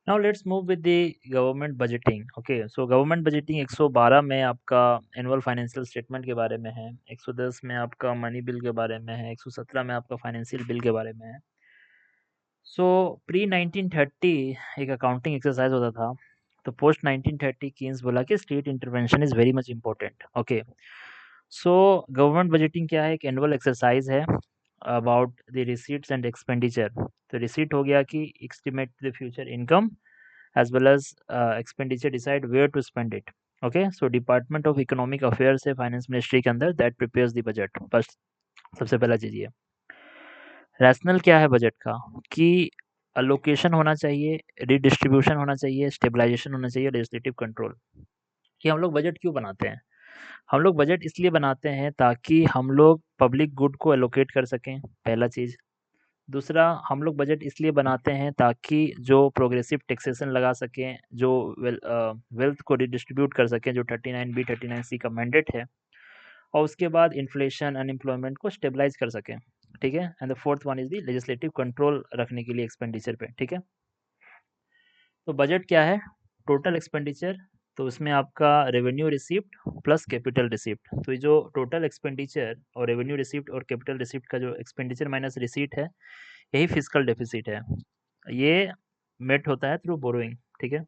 Now let's move with the government budgeting. Okay, so government budgeting 112 में आपका annual financial statement के बारे में है, 110 में आपका मनी बिल के बारे में है, 117 में आपका फाइनेंशियल बिल के बारे में है। सो प्री 1930 एक अकाउंटिंग एक्सरसाइज होता था, तो पोस्ट 1930 कीन्स बोला कि state intervention is very much important. Okay, so government budgeting क्या है? एक एनुअल एक्सरसाइज है about the receipts and expenditure. तो रिसीट हो गया कि estimate the future income as well as expenditure decide where to spend it. Okay, so department of economic affairs है finance ministry के अंदर, दैट प्रिपेयर्स द बजट। बस सबसे पहला चीज ये रैशनल क्या है बजट का, कि अलोकेशन होना चाहिए, रिडिस्ट्रीब्यूशन होना चाहिए, स्टेबलाइजेशन होना चाहिए, लेजिस्लेटिव कंट्रोल। कि हम लोग बजट क्यों बनाते हैं? हम लोग बजट इसलिए बनाते हैं ताकि हम लोग पब्लिक गुड को एलोकेट कर सकें, पहला चीज़। दूसरा, हम लोग बजट इसलिए बनाते हैं ताकि जो प्रोग्रेसिव टैक्सेशन लगा सकें, जो वेल्थ को रिडिस्ट्रीब्यूट कर सकें, जो 39B 39C का मैंडेट है, और उसके बाद इन्फ्लेशन अनएम्प्लॉयमेंट को स्टेबलाइज कर सकें। ठीक है, and the fourth one is the legislative control रखने के लिए एक्सपेंडिचर पे। ठीक है, तो बजट क्या है? Total expenditure. तो उसमें आपका revenue receipt plus capital receipt. तो ये जो टोटल एक्सपेंडिचर और रेवेन्यू रिसिप्ट और कैपिटल रिसिप्ट का जो एक्सपेंडिचर माइनस रिसीट है, यही फिजिकल डेफिसिट है। ये मेट होता है थ्रू बोरोइंग। ठीक है,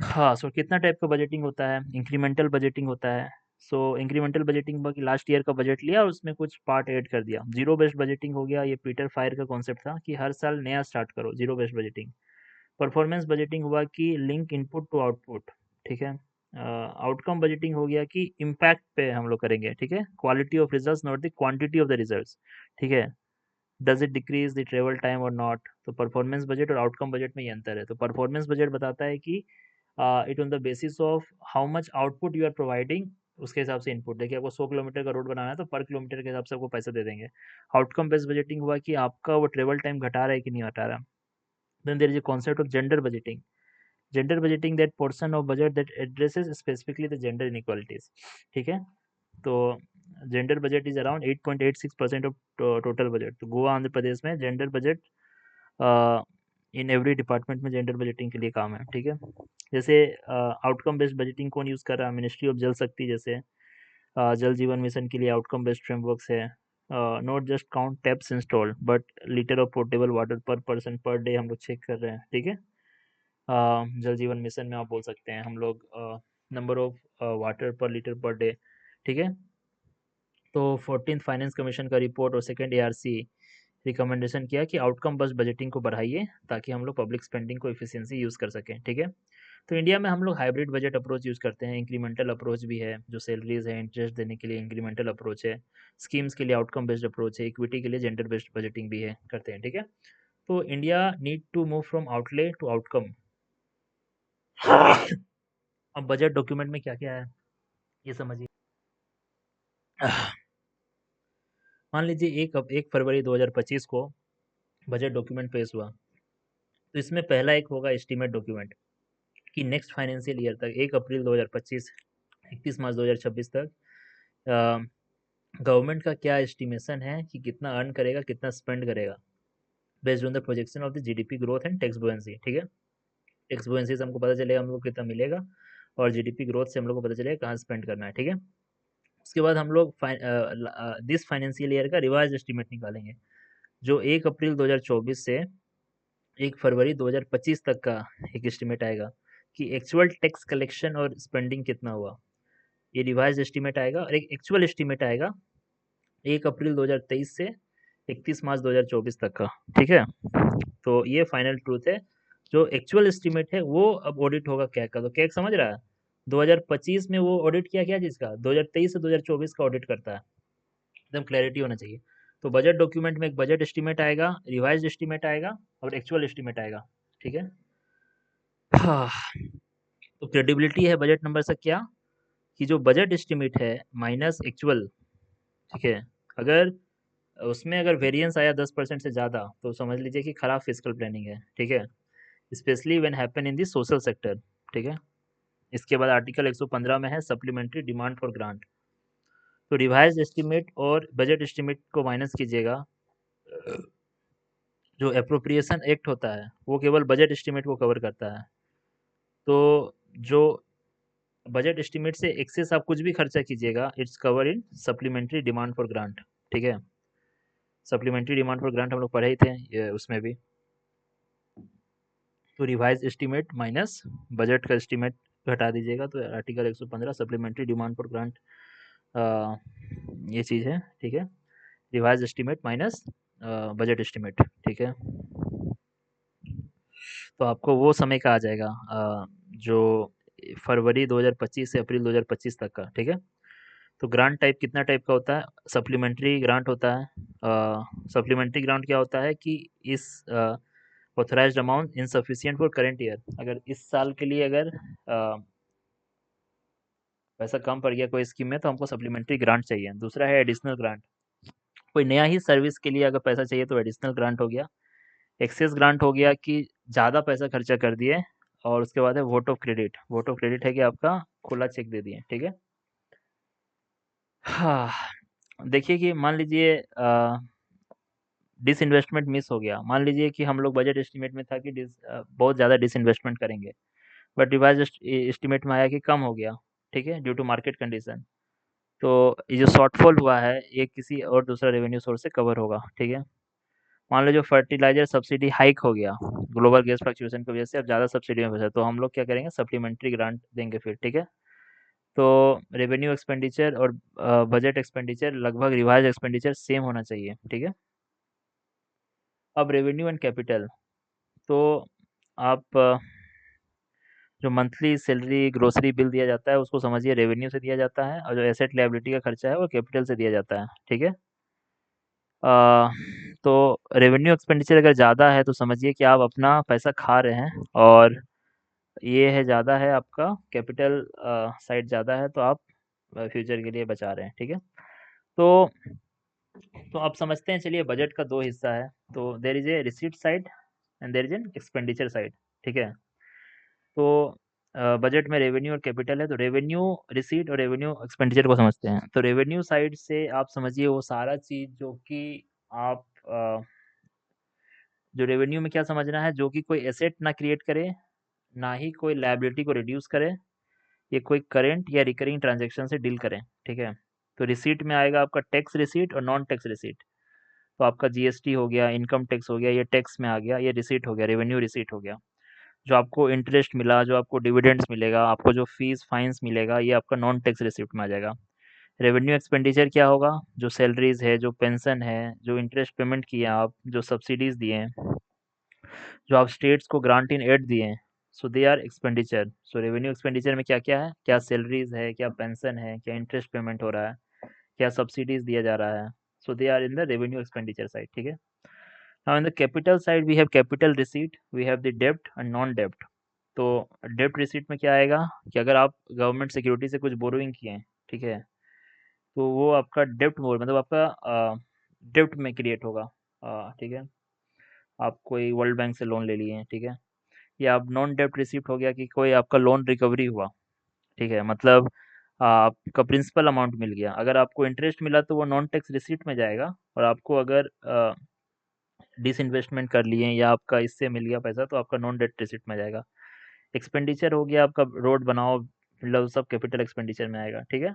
हाँ। सो कितना टाइप का बजटिंग होता है? इंक्रीमेंटल बजटिंग होता है। सो इंक्रीमेंटल बजटिंग लास्ट ईयर का बजट लिया और उसमें कुछ पार्ट ऐड कर दिया। जीरो बेस्ड बजटिंग हो गया, ये पीटर फायर का कॉन्सेप्ट था कि हर साल नया स्टार्ट करो, zero based budgeting. Performance budgeting हुआ कि लिंक इनपुट टू आउटपुट। ठीक है, आउटकम बजटिंग हो गया कि इम्पैक्ट पे हम लोग करेंगे। ठीक है, quality of results not the quantity of the results. ठीक है, does it decrease the travel time और नॉट। तो परफॉर्मेंस बजट और आउटकम बजट में ये अंतर है। तो परफॉर्मेंस बजट बताता है कि it on the basis of how much output you are providing, उसके हिसाब से इनपुट। देखिए, आपको 100 किलोमीटर का रोड बनाना है तो पर किलोमीटर के हिसाब से आपको पैसे दे देंगे। आउटकम बेस्ड बजटिंग हुआ कि आपका वो ट्रेवल टाइम घटा रहा है कि नहीं घटा रहा। Then there is a concept of gender budgeting. Gender budgeting, that portion of budget that addresses specifically the gender inequalities. ठीक है, तो gender budget is around 8.86% of total budget. तो गोवा आंध्र प्रदेश में gender budget in every department में gender budgeting के लिए काम है। ठीक है, जैसे आउटकम बेस्ड बजटिंग कौन यूज़ कर रहा है? मिनिस्ट्री ऑफ जल शक्ति। जैसे जल जीवन मिशन के लिए आउटकम बेस्ड फ्रेमवर्क्स है। Not just count taps installed but litre of portable water पर पर्सन पर डे हम लोग चेक कर रहे हैं। ठीक है, जल जीवन मिशन में आप बोल सकते हैं हम लोग नंबर ऑफ वाटर पर लीटर पर डे। ठीक है, तो 14th फाइनेंस कमीशन का रिपोर्ट और सेकंड एआरसी रिकमेंडेशन किया कि आउटकम बस बजटिंग को बढ़ाइए ताकि हम लोग पब्लिक स्पेंडिंग को इफिशियंसी यूज़ कर सकें। ठीक है, तो इंडिया में हम लोग हाइब्रिड बजट अप्रोच यूज़ करते हैं। इंक्रीमेंटल अप्रोच भी है, जो सैलरीज है इंटरेस्ट देने के लिए इंक्रीमेंटल अप्रोच है। स्कीम्स के लिए आउटकम बेस्ड अप्रोच है। इक्विटी के लिए जेंडर बेस्ड बजटिंग भी है, करते हैं। ठीक है, तो India need to move from outlay to outcome. अब बजट डॉक्यूमेंट में क्या क्या है ये समझिए। मान लीजिए 1 फरवरी 2025 को बजट डॉक्यूमेंट पेश हुआ, तो इसमें पहला एक होगा एस्टीमेट डॉक्यूमेंट कि नेक्स्ट फाइनेंशियल ईयर तक 1 अप्रैल 2025 31 मार्च 2026 तक गवर्नमेंट का क्या एस्टिमेशन है कि कितना अर्न करेगा, कितना स्पेंड करेगा, based on the projection of the GDP growth and tax buoyancy. ठीक है, टैक्स बुएंसी से हमको पता चलेगा हम लोग कितना मिलेगा, और जीडीपी ग्रोथ से हम लोग को पता चलेगा कहाँ स्पेंड करना है। ठीक है, उसके बाद हम लोग दिस फाइनेंशियल ईयर का रिवाइज एस्टिमेट निकालेंगे, जो 1 अप्रैल 2024 से 1 फरवरी 2025 तक का एक एस्टिमेट आएगा कि एक्चुअल टैक्स कलेक्शन और स्पेंडिंग कितना हुआ। ये रिवाइज एस्टिमेट आएगा, और एक एक्चुअल एस्टिमेट आएगा 1 अप्रैल 2023 से 31 मार्च 2024 तक का। ठीक है, तो ये फाइनल ट्रूथ है। जो एक्चुअल एस्टिमेट है वो अब ऑडिट होगा कैग का। तो कैग समझ रहा है 2025 में वो ऑडिट किया क्या जिसका 2023 से 2024 का ऑडिट करता है। एकदम क्लैरिटी होना चाहिए। तो बजट डॉक्यूमेंट में एक बजट एस्टिमेट आएगा, रिवाइज एस्टिमेट आएगा, और एक्चुअल एस्टिमेट आएगा। ठीक है, हाँ। तो क्रेडिबिलिटी है बजट नंबर से क्या, कि जो बजट एस्टिमेट है माइनस एक्चुअल। ठीक है, अगर उसमें अगर वेरिएंस आया 10% से ज़्यादा, तो समझ लीजिए कि खराब फिजिकल प्लानिंग है। ठीक है, specially when happen in the social sector. ठीक है, इसके बाद आर्टिकल 115 में है सप्लीमेंट्री डिमांड फॉर ग्रांट। तो रिवाइज एस्टिमेट और बजट एस्टिमेट को माइनस कीजिएगा, जो एप्रोप्रिएशन एक्ट होता है वो केवल बजट एस्टीमेट को कवर करता है। तो जो बजट एस्टीमेट से एक्सेस आप कुछ भी खर्चा कीजिएगा, its cover in supplementary demand for grant. ठीक है, सप्लीमेंट्री डिमांड फॉर ग्रांट हम लोग पढ़े ही थे उसमें भी। तो रिवाइज एस्टीमेट माइनस बजट का एस्टीमेट घटा दीजिएगा, तो article 115 supplementary demand for grant ये चीज़ है। ठीक है, revise estimate minus budget estimate. ठीक है, तो आपको वो समय का आ जाएगा जो फरवरी 2025 से अप्रैल 2025 तक का। ठीक है, तो ग्रांट टाइप कितना टाइप का होता है? सप्लीमेंट्री ग्रांट होता है। सप्लीमेंट्री ग्रांट क्या होता है कि इस authorised amount insufficient for current year, अगर इस साल के लिए अगर पैसा कम पड़ गया कोई स्कीम में तो हमको सप्लीमेंट्री ग्रांट चाहिए। दूसरा है एडिशनल ग्रांट, कोई नया ही सर्विस के लिए अगर पैसा चाहिए तो एडिशनल ग्रांट हो गया। एक्सेस ग्रांट हो गया कि ज़्यादा पैसा खर्चा कर दिए। और उसके बाद है vote of credit. Vote of credit है कि आपका खुला चेक दे दिए। ठीक है, हाँ, देखिए कि मान लीजिए डिसइन्वेस्टमेंट मिस हो गया। मान लीजिए कि हम लोग बजट एस्टीमेट में था कि बहुत ज़्यादा डिसइन्वेस्टमेंट करेंगे, बट रिवाइज एस्टीमेट में आया कि कम हो गया। ठीक है, ड्यू टू मार्केट कंडीशन। तो ये जो शॉर्टफॉल हुआ है ये किसी और दूसरा रेवेन्यू सोर्स से कवर होगा। ठीक है, मान लो जो फर्टिलाइजर सब्सिडी हाइक हो गया ग्लोबल गैस फ्लक्चुएशन की वजह से, अब ज़्यादा सब्सिडी में फंसा, तो हम लोग क्या करेंगे? सप्लीमेंट्री ग्रांट देंगे फिर। ठीक है, तो रेवेन्यू एक्सपेंडिचर और बजट एक्सपेंडिचर लगभग रिवाइज एक्सपेंडिचर सेम होना चाहिए। ठीक है, अब रेवेन्यू एंड कैपिटल। तो आप जो मंथली सैलरी ग्रोसरी बिल दिया जाता है उसको समझिए रेवेन्यू से दिया जाता है, और जो एसेट लायबिलिटी का खर्चा है वो कैपिटल से दिया जाता है। ठीक है, अ, तो रेवेन्यू एक्सपेंडिचर अगर ज़्यादा है तो समझिए कि आप अपना पैसा खा रहे हैं, और ये है ज़्यादा है आपका कैपिटल साइड ज़्यादा है, तो आप फ्यूचर के लिए बचा रहे हैं। ठीक है, तो आप समझते हैं। चलिए, बजट का दो हिस्सा है, तो there is a receipt side and there is an expenditure side. ठीक है, तो बजट में रेवेन्यू और कैपिटल है, तो रेवेन्यू रिसीट और रेवेन्यू एक्सपेंडिचर को समझते हैं। तो रेवेन्यू साइड से आप समझिए वो सारा चीज़ जो कि आप जो रेवेन्यू में क्या समझना है, जो कि कोई एसेट ना क्रिएट करे, ना ही कोई लायबिलिटी को रिड्यूस करे, ये कोई करंट या रिकरिंग ट्रांजैक्शन से डील करें। ठीक है, तो रिसीट में आएगा आपका टैक्स रिसीट और नॉन टैक्स रिसीट। तो आपका जीएसटी हो गया, इनकम टैक्स हो गया, ये टैक्स में आ गया, ये रिसीट हो गया, रेवेन्यू रिसीट हो गया। जो आपको इंटरेस्ट मिला, जो आपको डिविडेंड्स मिलेगा, आपको जो फीस फाइन्स मिलेगा, ये आपका नॉन टैक्स रिसिप्ट में आ जाएगा। रेवेन्यू एक्सपेंडिचर क्या होगा? जो सैलरीज है, जो पेंशन है, जो इंटरेस्ट पेमेंट किए आप, जो सब्सिडीज दिए हैं, जो आप स्टेट्स को ग्रांट इन एड दिए हैं, so they are expenditure. So revenue expenditure में क्या क्या है? क्या सैलरीज है, क्या पेंशन है, क्या इंटरेस्ट पेमेंट हो रहा है, क्या सब्सिडीज दिया जा रहा है। सो they are in the revenue expenditure side. ठीक है, now in the capital side we have capital receipt, we have the डेब्ट एंड नॉन डेब्ट। तो डेब्ट रिसीट में क्या आएगा कि अगर आप गवर्नमेंट सिक्योरिटी से कुछ बोरोइंग किए हैं, ठीक है, तो वो आपका डेब्ट मोड, मतलब आपका डेब्ट में क्रिएट होगा। ठीक है, आप कोई वर्ल्ड बैंक से लोन ले लिए हैं, ठीक है, या आप नॉन डेब्ट रिसीप्ट हो गया कि कोई आपका लोन रिकवरी हुआ। ठीक है, मतलब आपका प्रिंसिपल अमाउंट मिल गया। अगर आपको इंटरेस्ट मिला तो वो नॉन टैक्स रिसीट में जाएगा, और आपको अगर डिसइन्वेस्टमेंट कर लिए या आपका इससे मिल गया पैसा तो आपका नॉन डेट रिसीट में जाएगा। एक्सपेंडिचर हो गया आपका, रोड बनाओ, मतलब सब कैपिटल एक्सपेंडिचर में आएगा। ठीक है,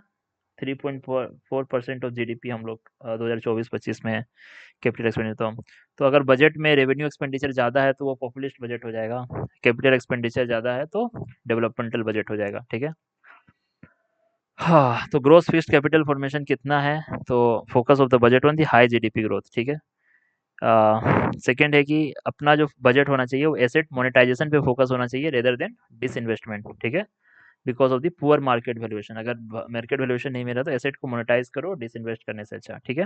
3.4% ऑफ जीडीपी हम लोग 2024-25 में कैपिटल एक्सपेंडिचर। तो अगर बजट में रेवेन्यू एक्सपेंडिचर ज़्यादा है तो वो पॉपुलिस्ट बजट हो जाएगा, कैपिटल एक्सपेंडिचर ज़्यादा है तो डेवलपमेंटल बजट हो जाएगा। ठीक है, हाँ, तो ग्रोस फिक्स्ड कैपिटल फॉर्मेशन कितना है? तो focus of the budget on the high GDP growth. ठीक है, सेकंड है कि अपना जो बजट होना चाहिए वो एसेट मोनेटाइजेशन पे फोकस होना चाहिए रेदर देन डिसइन्वेस्टमेंट। ठीक है, because of the poor market valuation. अगर मार्केट वैल्यूएशन नहीं मिला तो एसेट को मोनेटाइज करो डिसइन्वेस्ट करने से अच्छा। ठीक है,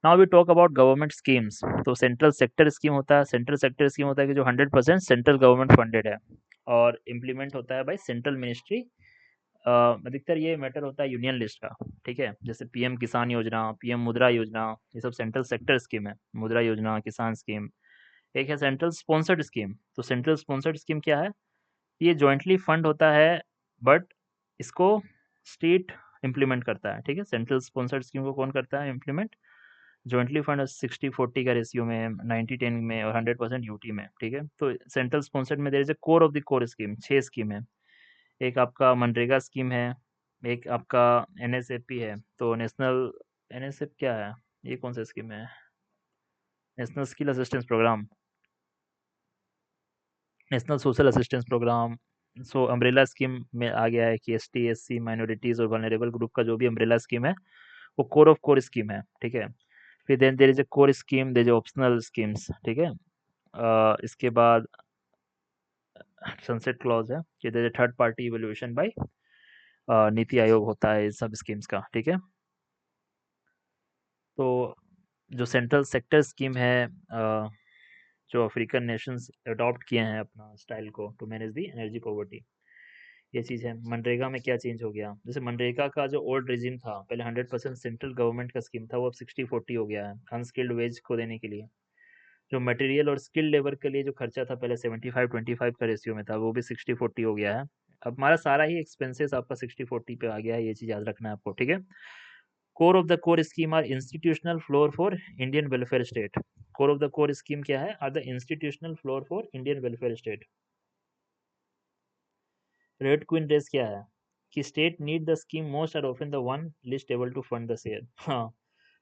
now we talk about government schemes. तो सेंट्रल सेक्टर स्कीम होता है। सेंट्रल सेक्टर स्कीम होता है कि जो 100% सेंट्रल गवर्नमेंट फंडेड है और इम्प्लीमेंट होता है बाय सेंट्रल मिनिस्ट्री। अधिकतर ये मैटर होता है यूनियन लिस्ट का। ठीक है, जैसे पीएम किसान योजना, पीएम मुद्रा योजना, ये सब सेंट्रल सेक्टर स्कीम है। मुद्रा योजना, किसान स्कीम। एक है सेंट्रल स्पॉन्सर्ड स्कीम। तो सेंट्रल स्पॉन्सर्ड स्कीम क्या है? ये जॉइंटली फंड होता है, बट इसको स्टेट इम्प्लीमेंट करता है। ठीक है, सेंट्रल स्पॉन्सर्ड स्कीम को कौन करता है इम्प्लीमेंट? जॉइंटली फंड 60-40 का रेशियो में, 90-10 में और 100% यूटी में, ठीक है। तो सेंट्रल स्पॉन्सर्ड में there is a core of the core scheme, 6 scheme है। एक आपका मनरेगा स्कीम है, एक आपका एनएसएपी है। तो नेशनल एनएसएप क्या है, ये कौन सा स्कीम है, national skill assistance programme, national social assistance programme. So umbrella scheme में आ गया है कि एसटी एससी माइनॉरिटीज़ और वल्नरेबल ग्रुप का जो भी अम्ब्रेला स्कीम है वो कोर ऑफ कोर स्कीम है, ठीक है। फिर then there is a core scheme, there is optional schemes, ठीक है। इसके बाद सनसेट क्लॉज है कि there is third party evaluation by NITI Aayog होता है इस सब स्कीम्स का, ठीक है। तो जो सेंट्रल सेक्टर स्कीम है, जो अफ्रीकन नेशंस अडॉप्ट किए हैं अपना स्टाइल को to manage the energy poverty, ये चीज़ है। मनरेगा में क्या चेंज हो गया, जैसे मनरेगा का जो ओल्ड रिजिम था, पहले 100% सेंट्रल गवर्नमेंट का स्कीम था, वो अब 60-40 हो गया है अनस्किल्ड वेज को देने के लिए। जो मटेरियल और स्किल्ड लेबर के लिए जो खर्चा था पहले 75-25 का रेशियो में था, वो भी 60-40 हो गया है। अब हमारा सारा ही एक्सपेंसेस आपका 60-40 पे आ गया है, ये चीज़ याद रखना है आपको, ठीक है। Core of the core scheme are institutional floor for Indian welfare state. Core of the core scheme क्या है, are the institutional floor for Indian welfare state. Red queen race क्या है, कि state need the scheme most are often the one least able to fund the share. हाँ,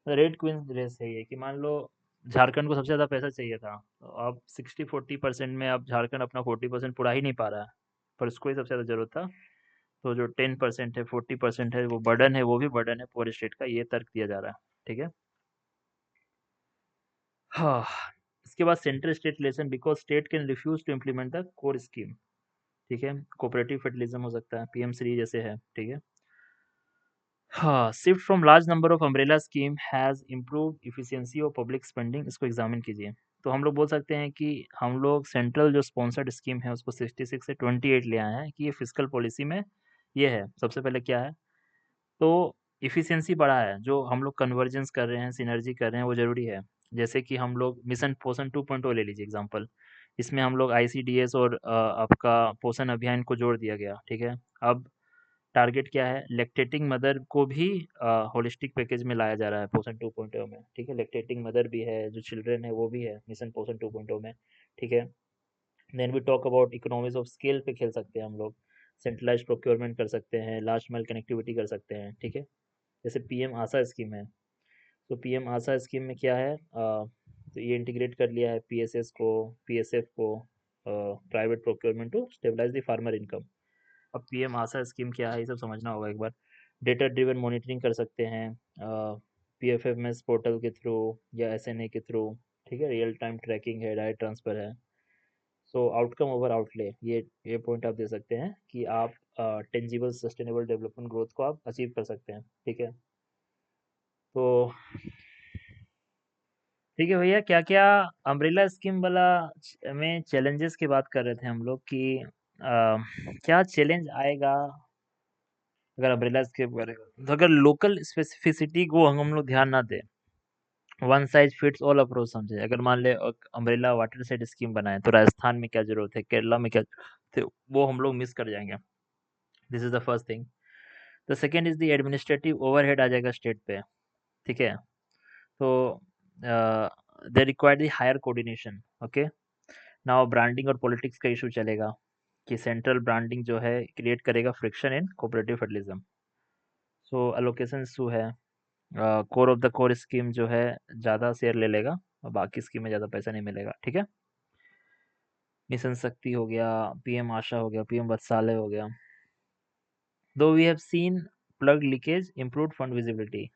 red queen race है ये, कि मान लो झारखंड को सबसे ज़्यादा पैसा चाहिए था, तो अब 60-40% में अब झारखंड अपना 40% पूरा ही नहीं पा रहा है, पर उसको ही सबसे ज़्यादा जरूरत था। तो जो 10% है, 40% है, वो बर्डन है, वो भी बर्डन है पूरे स्टेट का, ये तर्क दिया जा रहा है, ठीक है। हाँ, इसके बाद central state relation, because state can refuse to implement the core scheme, ठीक है। कोऑपरेटिव फेडरलिज्म हो सकता है, पीएम श्री जैसे है, ठीक है। हाँ, shift from large number of umbrella scheme has improved efficiency of public spending, इसको एग्जामिन कीजिए। तो हम लोग बोल सकते हैं कि हम लोग सेंट्रल जो स्पॉन्सर्ड स्कीम है उसको 66 से 28 ले आए हैं, कि ये फिजिकल पॉलिसी में ये है। सबसे पहले क्या है, तो इफिशियंसी बढ़ा है, जो हम लोग कन्वर्जेंस कर रहे हैं, सिनर्जी कर रहे हैं, वो ज़रूरी है। जैसे कि हम लोग मिशन पोषण 2.0 ले लीजिए एग्जांपल, इसमें हम लोग आईसीडीएस और आपका पोषण अभियान को जोड़ दिया गया, ठीक है। अब टारगेट क्या है, लैक्टेटिंग मदर को भी होलिस्टिक पैकेज में लाया जा रहा है पोषण 2.0 में, ठीक है। लैक्टेटिंग मदर भी है, जो चिल्ड्रन है वो भी है मिशन पोषण 2.0 में, ठीक है। Then we talk about economies of scale पे खेल सकते हैं हम लोग, सेंट्रलाइज्ड प्रोक्योरमेंट कर सकते हैं, लास्ट माइल कनेक्टिविटी कर सकते हैं, ठीक है। जैसे पीएम आशा स्कीम है, तो पीएम आशा स्कीम में क्या है, तो ये इंटीग्रेट कर लिया है पीएसएस को, पीएसएफ को, private procurement to stabilise the farmer income. अब पीएम आशा स्कीम क्या है, ये सब समझना होगा एक बार। डेटा ड्रिवन मॉनिटरिंग कर सकते हैं पीएफएमएस पोर्टल के थ्रू या एसएनए के थ्रू, ठीक है। रियल टाइम ट्रैकिंग है, डायरेक्ट ट्रांसफर है। सो आउटकम ओवर आउटले, ये पॉइंट आप दे सकते हैं कि आप टेंजिबल सस्टेनेबल डेवलपमेंट ग्रोथ को आप अचीव कर सकते हैं, ठीक है। तो ठीक है भैया, क्या क्या अम्ब्रेला स्कीम वाला में चैलेंजेस की बात कर रहे थे हम लोग कि क्या चैलेंज आएगा अगर अम्ब्रेला स्कीम करेगा, तो अगर लोकल स्पेसिफिसिटी को हम लोग ध्यान ना दें, one size fits all approach समझे, अगर मान ले अम्ब्रेला वाटर साइड स्कीम बनाए तो राजस्थान में क्या जरूरत है, केरला में क्या जरूरत है, वो हम लोग मिस कर जाएंगे। This is the first thing. The second is the administrative overhead आ जाएगा स्टेट पे, ठीक है। तो they require the higher coordination, okay. Now branding और पॉलिटिक्स का इशू चलेगा, कि सेंट्रल ब्रांडिंग जो है क्रिएट करेगा friction in cooperative federalism. So allocation issue है, core of the core scheme जो है ज़्यादा शेयर ले लेगा और बाकी स्कीम में ज़्यादा पैसा नहीं मिलेगा, ठीक है। मिशन शक्ति हो गया, पीएम आशा हो गया, पीएम वत्सालय हो गया। Though we have seen plug leakage improve fund visibility,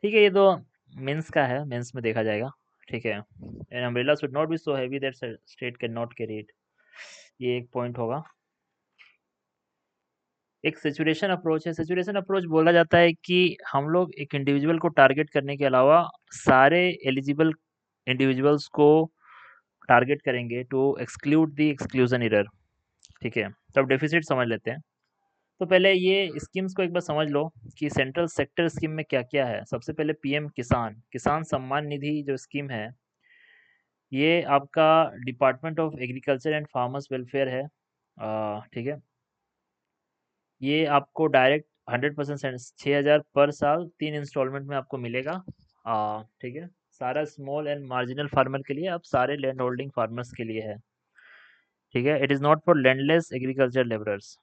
ठीक है। ये तो मेंस का है, मेंस में देखा जाएगा, ठीक है। An umbrella should not be so heavy that state can not carry it, ये एक पॉइंट होगा। एक सेचुरेशन अप्रोच है, सेचुरेशन अप्रोच बोला जाता है कि हम लोग एक इंडिविजुअल को टारगेट करने के अलावा सारे एलिजिबल इंडिविजुअल्स को टारगेट करेंगे to exclude the exclusion error, ठीक है। तो अब डेफिसिट समझ लेते हैं। तो पहले ये स्कीम्स को एक बार समझ लो कि सेंट्रल सेक्टर स्कीम में क्या क्या है। सबसे पहले पीएम किसान किसान सम्मान निधि जो स्कीम है, ये आपका department of agriculture and farmers welfare है, ठीक है। ये आपको डायरेक्ट 100% 6,000 पर साल 3 इंस्टॉलमेंट में आपको मिलेगा। ठीक है, सारा स्मॉल एंड मार्जिनल फार्मर के लिए, अब सारे लैंड होल्डिंग फार्मर्स के लिए है। ठीक है, it is not for landless agriculture labourers,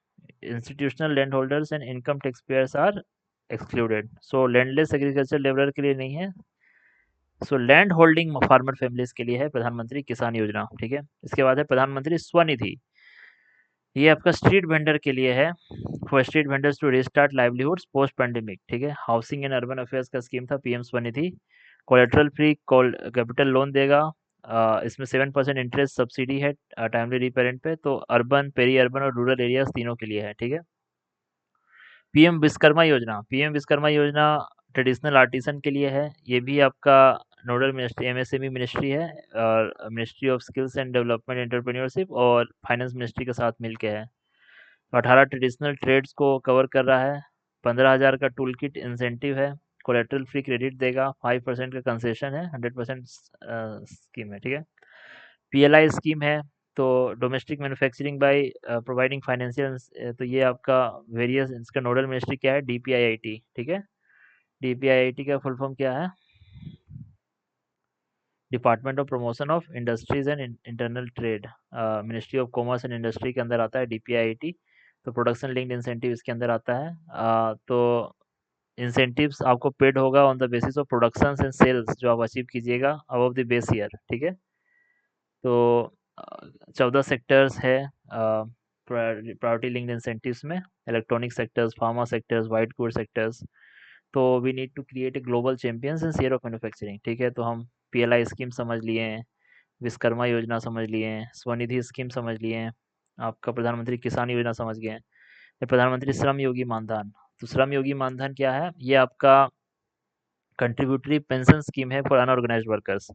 institutional land holders and income tax payers are excluded. So landless agriculture labourer के लिए नहीं है। So land holding farmer families के लिए है प्रधानमंत्री किसान योजना। ठीक है, इसके बाद है प्रधानमंत्री स्वनिधि। ये आपका स्ट्रीट वेंडर के लिए है, for street vendors to restart livelihoods post pandemic. ठीक है, हाउसिंग एंड अर्बन अफेयर्स का स्कीम था PM Svanidhi. Collateral free call capital loan देगा। इसमें 7% इंटरेस्ट सब्सिडी है टाइमली रीपेमेंट पे। तो अर्बन, पेरी अर्बन और रूरल एरियाज तीनों के लिए है। ठीक है, पीएम विश्वकर्मा योजना। पीएम विश्वकर्मा योजना ट्रेडिशनल आर्टिसन के लिए है। ये भी आपका नोडल मिनिस्ट्री एमएसएमई मिनिस्ट्री है, और ministry of skills and development entrepreneurship और फाइनेंस मिनिस्ट्री के साथ मिलके है। तो 18 ट्रेडिशनल ट्रेड्स को कवर कर रहा है। 15,000 का टूल किट इंसेंटिव है। कोलेटरल फ्री क्रेडिट देगा। 5% का कंसेशन है। 100% स्कीम है। ठीक है, पीएलआई स्कीम है। तो domestic manufacturing by providing financial, तो ये आपका वेरियस, इसका नोडल मिनिस्ट्री क्या है, डीपीआईआईटी। ठीक है, डीपीआईआईटी का फुल फॉर्म क्या है, department of promotion of industries and internal trade, ministry of commerce and industry के अंदर आता है डीपीआईआईटी। तो प्रोडक्शन लिंक्ड इंसेंटिव इसके अंदर आता है। तो इंसेंटिव्स आपको पेड होगा on the basis of productions and sales जो आप अचीव कीजिएगा अबव द बेस ईयर। ठीक है, तो 14 सेक्टर्स है प्रायोरिटी लिंक्ड इंसेंटिव्स में, electronic sectors, pharma sectors, white good sectors. तो we need to create a global champions in share of manufacturing. ठीक है, तो हम पीएलआई स्कीम समझ लिए हैं, विश्वकर्मा योजना समझ लिए हैं, स्वनिधि स्कीम समझ लिए हैं, आपका प्रधानमंत्री किसान योजना समझ गए हैं, ये प्रधानमंत्री श्रम योगी मानधन। तो श्रम योगी मानधन क्या है, ये आपका कंट्रीब्यूटरी पेंशन स्कीम है फॉर अनऑर्गेनाइज्ड वर्कर्स।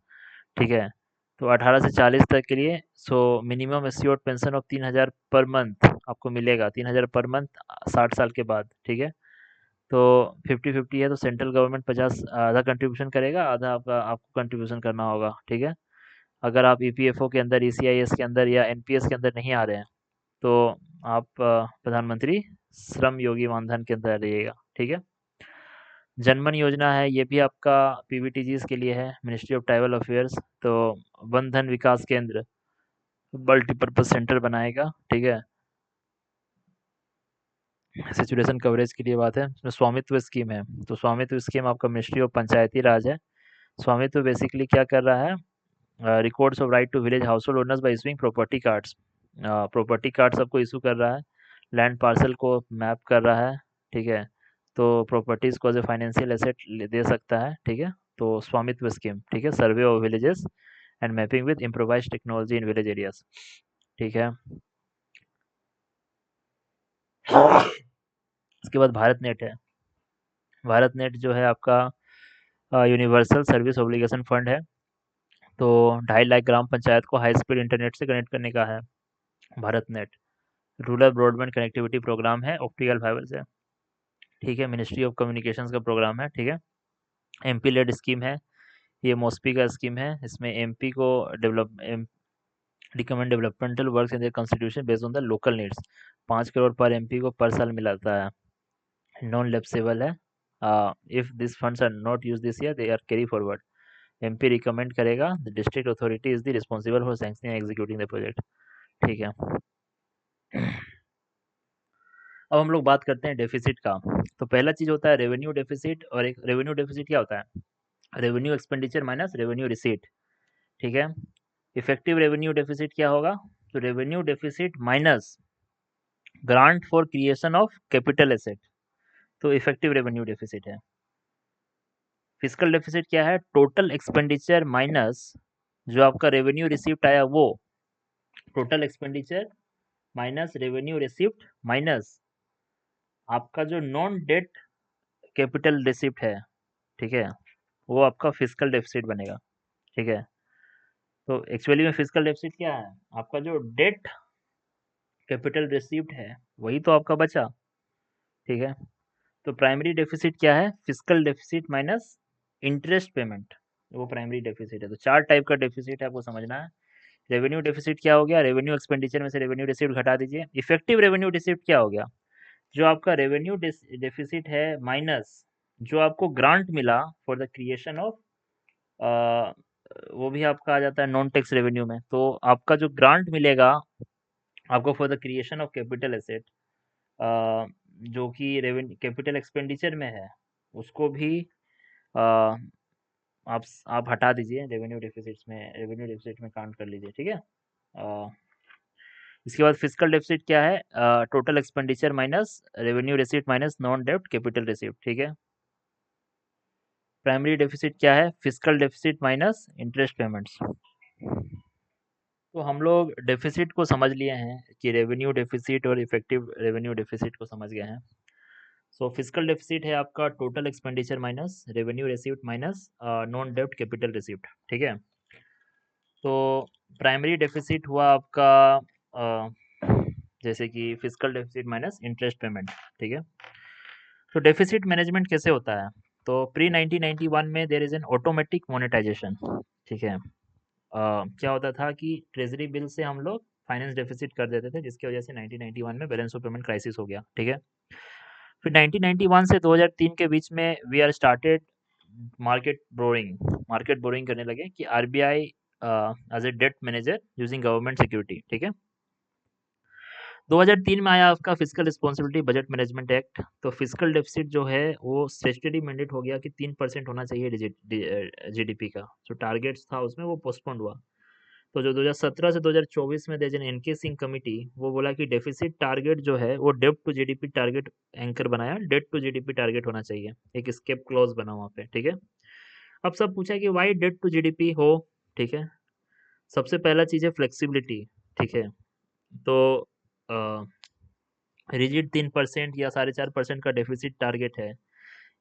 ठीक है, तो 18 से 40 तक के लिए। So minimum assured pension of 3,000 per month आपको मिलेगा, 3,000 पर मंथ 60 साल के बाद। ठीक है, तो 50-50 है, तो सेंट्रल गवर्नमेंट 50 आधा कंट्रीब्यूशन करेगा, आधा आपका आपको कंट्रीब्यूशन करना होगा। ठीक है, अगर आप ईपीएफओ के अंदर, ईसीआईएस के अंदर या एनपीएस के अंदर नहीं आ रहे हैं, तो आप प्रधानमंत्री श्रम योगी मानधन के अंदर रहिएगा। ठीक है, जनमन योजना है, ये भी आपका पीवीटीजीज के लिए है, मिनिस्ट्री ऑफ ट्राइबल अफेयर्स। तो वन धन विकास केंद्र मल्टीपर्पज सेंटर बनाएगा। ठीक है, सिचुएशन कवरेज के लिए बात है। इसमें स्वामित्व स्कीम है, तो स्वामित्व स्कीम आपका मिनिस्ट्री ऑफ पंचायती राज है। स्वामित्व बेसिकली क्या कर रहा है, records of right to village household owners by issuing property cards. Property card सबको इशू कर रहा है, लैंड पार्सल को मैप कर रहा है। ठीक है, तो प्रॉपर्टीज को एज ए फाइनेंशियल एसेट दे सकता है। ठीक है, तो स्वामित्व स्कीम। ठीक है, survey of villages and mapping with improvised technology in village areas. ठीक है, इसके बाद भारत नेट है। भारत नेट जो है आपका यूनिवर्सल सर्विस ऑब्लिगेशन फंड है। तो 2.5 लाख ग्राम पंचायत को हाई स्पीड इंटरनेट से कनेक्ट करने का है BharatNet. Rural broadband connectivity programme है ऑप्टिकल फाइबर से। ठीक है, मिनिस्ट्री ऑफ कम्युनिकेशंस का प्रोग्राम है। ठीक है, एमपी लेड स्कीम है, ये मॉस्पी का स्कीम है। इसमें एमपी को develop recommend developmental work in the constitution based on the local needs. 5 crore per MP को पर साल मिलता है, नॉन लैप्सेबल है। If this funds are not use this year they are carry forward. MP recommend करेगा, the district authority is the responsible for sanctioning executing the project. ठीक है, अब हम लोग बात करते हैं डेफिसिट का। तो पहला चीज होता है रेवेन्यू डेफिसिट, और एक रेवेन्यू डेफिसिट क्या होता है, revenue expenditure minus revenue receipt. ठीक है, इफेक्टिव रेवेन्यू डेफिसिट क्या होगा, तो revenue deficit minus grant for creation of capital asset, तो इफेक्टिव रेवेन्यू डेफिसिट है। फिजिकल डेफिसिट क्या है, टोटल एक्सपेंडिचर माइनस जो आपका रेवेन्यू रिसीव्ड आया वो, total expenditure minus revenue received minus आपका जो नॉन डेट कैपिटल रिसिप्ट है। ठीक है, वो आपका फिजिकल डेफिसिट बनेगा। ठीक है, तो एक्चुअली में फिजिकल डेफिसिट क्या है, आपका जो डेट कैपिटल रिसिप्ट है वही तो आपका बचा। ठीक है, तो प्राइमरी डेफिसिट क्या है, physical deficit minus interest payment, वो प्राइमरी डेफिसिट है। तो 4 टाइप का डेफिसिट है, आपको समझना है। रेवेन्यू डेफिसिट क्या हो गया, रेवेन्यू एक्सपेंडिचर में से रेवेन्यू रिसिप्ट घटा दीजिए। इफेक्टिव रेवेन्यू रिसिप्ट क्या हो गया, जो आपका रेवेन्यू डेफिसिट है माइनस जो आपको ग्रांट मिला फॉर द क्रिएशन ऑफ, वो भी आपका आ जाता है नॉन टैक्स रेवेन्यू में। तो आपका जो ग्रांट मिलेगा आपको for the creation of capital asset, जो कि रेवेन्यू कैपिटल एक्सपेंडिचर में है, उसको भी अ, आप हटा दीजिए, रेवेन्यू डेफिसिट में काउंट कर लीजिए, ठीक है। इसके बाद फिस्कल डेफिसिट क्या है? Total expenditure minus revenue receipt minus non डेब्ट कैपिटल रिसीट, ठीक है। प्राइमरी डेफिसिट क्या है? Fiscal deficit minus interest payments. तो हम लोग डेफिसिट को समझ लिए हैं कि रेवेन्यू डेफिसिट और इफेक्टिव रेवेन्यू डेफिसिट को समझ गए हैं। सो फिस्कल डेफिसिट है आपका total expenditure minus revenue received minus non डेब्ट कैपिटल रिसीव्ड, ठीक है। तो प्राइमरी डेफिसिट हुआ आपका अ, जैसे कि fiscal deficit minus interest payment, ठीक है। तो डेफिसिट मैनेजमेंट कैसे होता है? तो प्री 1991 में there is an automatic monetisation, ठीक है। क्या होता था कि ट्रेजरी बिल से हम लोग फाइनेंस डेफिसिट कर देते थे, जिसकी वजह से 1991 में बैलेंस ऑफ पेमेंट क्राइसिस हो गया, ठीक है। फिर 1991 से 2003 के बीच में we are started market borrowing करने लगे कि RBI as a debt manager using government security, ठीक है। 2003 में आया आपका physical responsibility budget management act. तो फिजिकल डेफिसिट जो है वो स्टेचुटरी मैंडेट हो गया कि 3% होना चाहिए जीडीपी का। जो टारगेट्स था उसमें वो पोस्टपोन हुआ। तो जो 2017 से 2024 में देर एन एनके सिंह कमिटी, वो बोला कि डेफिसिट टारगेट जो है वो डेब्ट टू जीडीपी टारगेट एंकर बनाया, डेट टू जीडीपी टारगेट होना चाहिए। एक स्केप क्लॉज बना वहाँ पे, ठीक है। अब सब पूछा कि वाई डेट टू जीडीपी हो, ठीक है। सबसे पहला चीज़ है फ्लेक्सिबिलिटी, ठीक है। तो रिजिड 3% या 4.5% का डेफिसिट टारगेट है।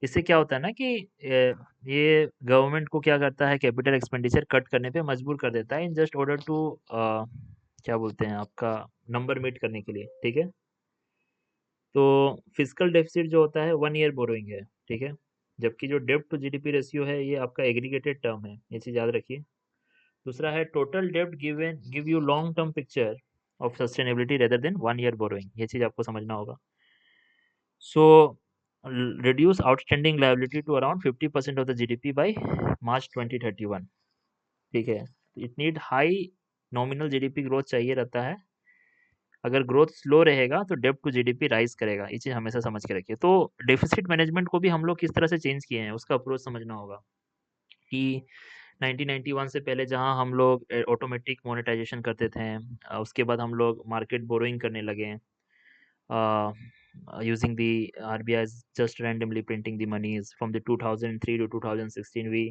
इससे क्या होता है ना कि ये गवर्नमेंट को क्या करता है, कैपिटल एक्सपेंडिचर कट करने पे मजबूर कर देता है इन जस्ट ऑर्डर टू क्या बोलते हैं आपका नंबर मीट करने के लिए, ठीक है। तो फिजिकल डेफिसिट जो होता है 1 ईयर बोरोइंग है, ठीक है। जबकि जो डेब्ट टू जीडीपी रेशियो है ये आपका एग्रीगेटेड टर्म है, ये चीज़ याद रखिए। दूसरा है टोटल डेब्ट given give you long term picture of sustainability rather than 1 year borrowing, ये चीज़ आपको समझना होगा। सो reduce outstanding liability to around 50% of the GDP by March 2031, ठीक है। It need high nominal GDP growth चाहिए रहता है। अगर ग्रोथ स्लो रहेगा तो डेब्ट टू जीडीपी राइज करेगा, ये चीज़ हमेशा समझ के रखिए। तो डेफिसिट मैनेजमेंट को भी हम लोग किस तरह से चेंज किए हैं उसका अप्रोच समझना होगा कि 1991 से पहले जहां हम लोग ऑटोमेटिक मोनेटाइजेशन करते थे, उसके बाद हम लोग मार्केट बोरोइंग करने लगे, using the RBI is just randomly printing the monies from the 2003 to 2016 we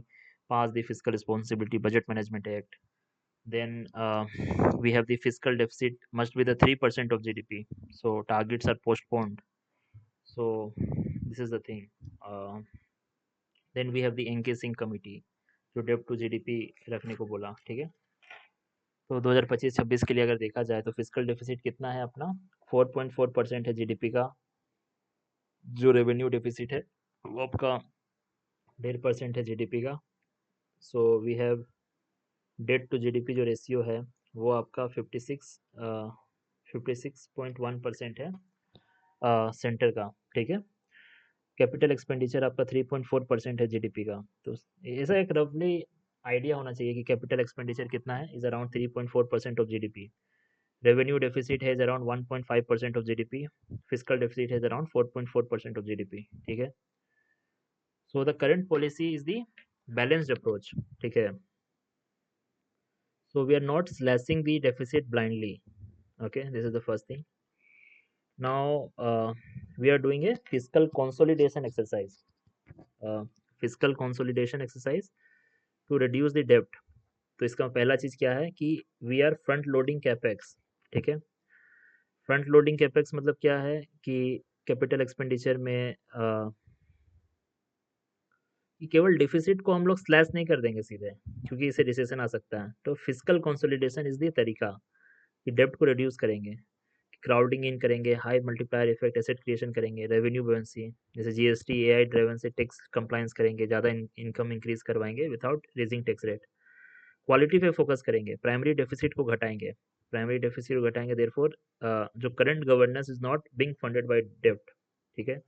passed the fiscal responsibility budget management act. Then we have the fiscal deficit must be the 3% of GDP, so targets are postponed. So this is the thing. Then we have the encasing committee जो डेब्ट to GDP रखने को बोला, ठीक है। तो 2025-26 के लिए अगर देखा जाए तो फिजिकल डेफिसिट कितना है अपना 4.4% है जीडीपी का। जो रेवेन्यू डेफिसिट है वो आपका 1.5% है जीडीपी का। So we have debt to GDP जो रेशियो है वो आपका 56.1% है सेंटर का, ठीक है। कैपिटल एक्सपेंडिचर आपका 3.4% है जीडीपी का। तो ऐसा एक रफली आइडिया होना चाहिए कि कैपिटल एक्सपेंडिचर कितना है, is around 3.4% of GDP. Revenue deficit है around 1.5% of GDP. Physical deficit है अराउंड 4.4% ऑफ जीडीपी, ठीक है। So the current policy is the balanced approach, ठीक है। So we are not slashing the deficit blindly. Okay, this is the first thing. Now we are doing a fiscal consolidation exercise. Fiscal consolidation exercise to reduce the debt. तो इसका पहला चीज क्या है कि we are front loading capex, ठीक है। Front loading capex मतलब क्या है कि कैपिटल एक्सपेंडिचर में कि केवल डिफिसिट को हम लोग स्लैश नहीं कर देंगे सीधे, क्योंकि इसे रिसेशन आ सकता है। तो फिजिकल कंसोलिडेशन इज द तरीका कि डेब्ट को रिड्यूस करेंगे, क्राउडिंग इन करेंगे, high multiplier effect asset creation करेंगे, रेवेन्यू बुओयेंसी जैसे जीएसटी एआई ड्राइवन से टैक्स कंप्लायंस करेंगे, ज़्यादा इनकम इंक्रीज करवाएंगे without raising tax rate. Quality पे फोकस करेंगे, प्राइमरी डेफिसिट को घटाएंगे, देयरफॉर जो current governance is not being funded by डेब्ट, ठीक है।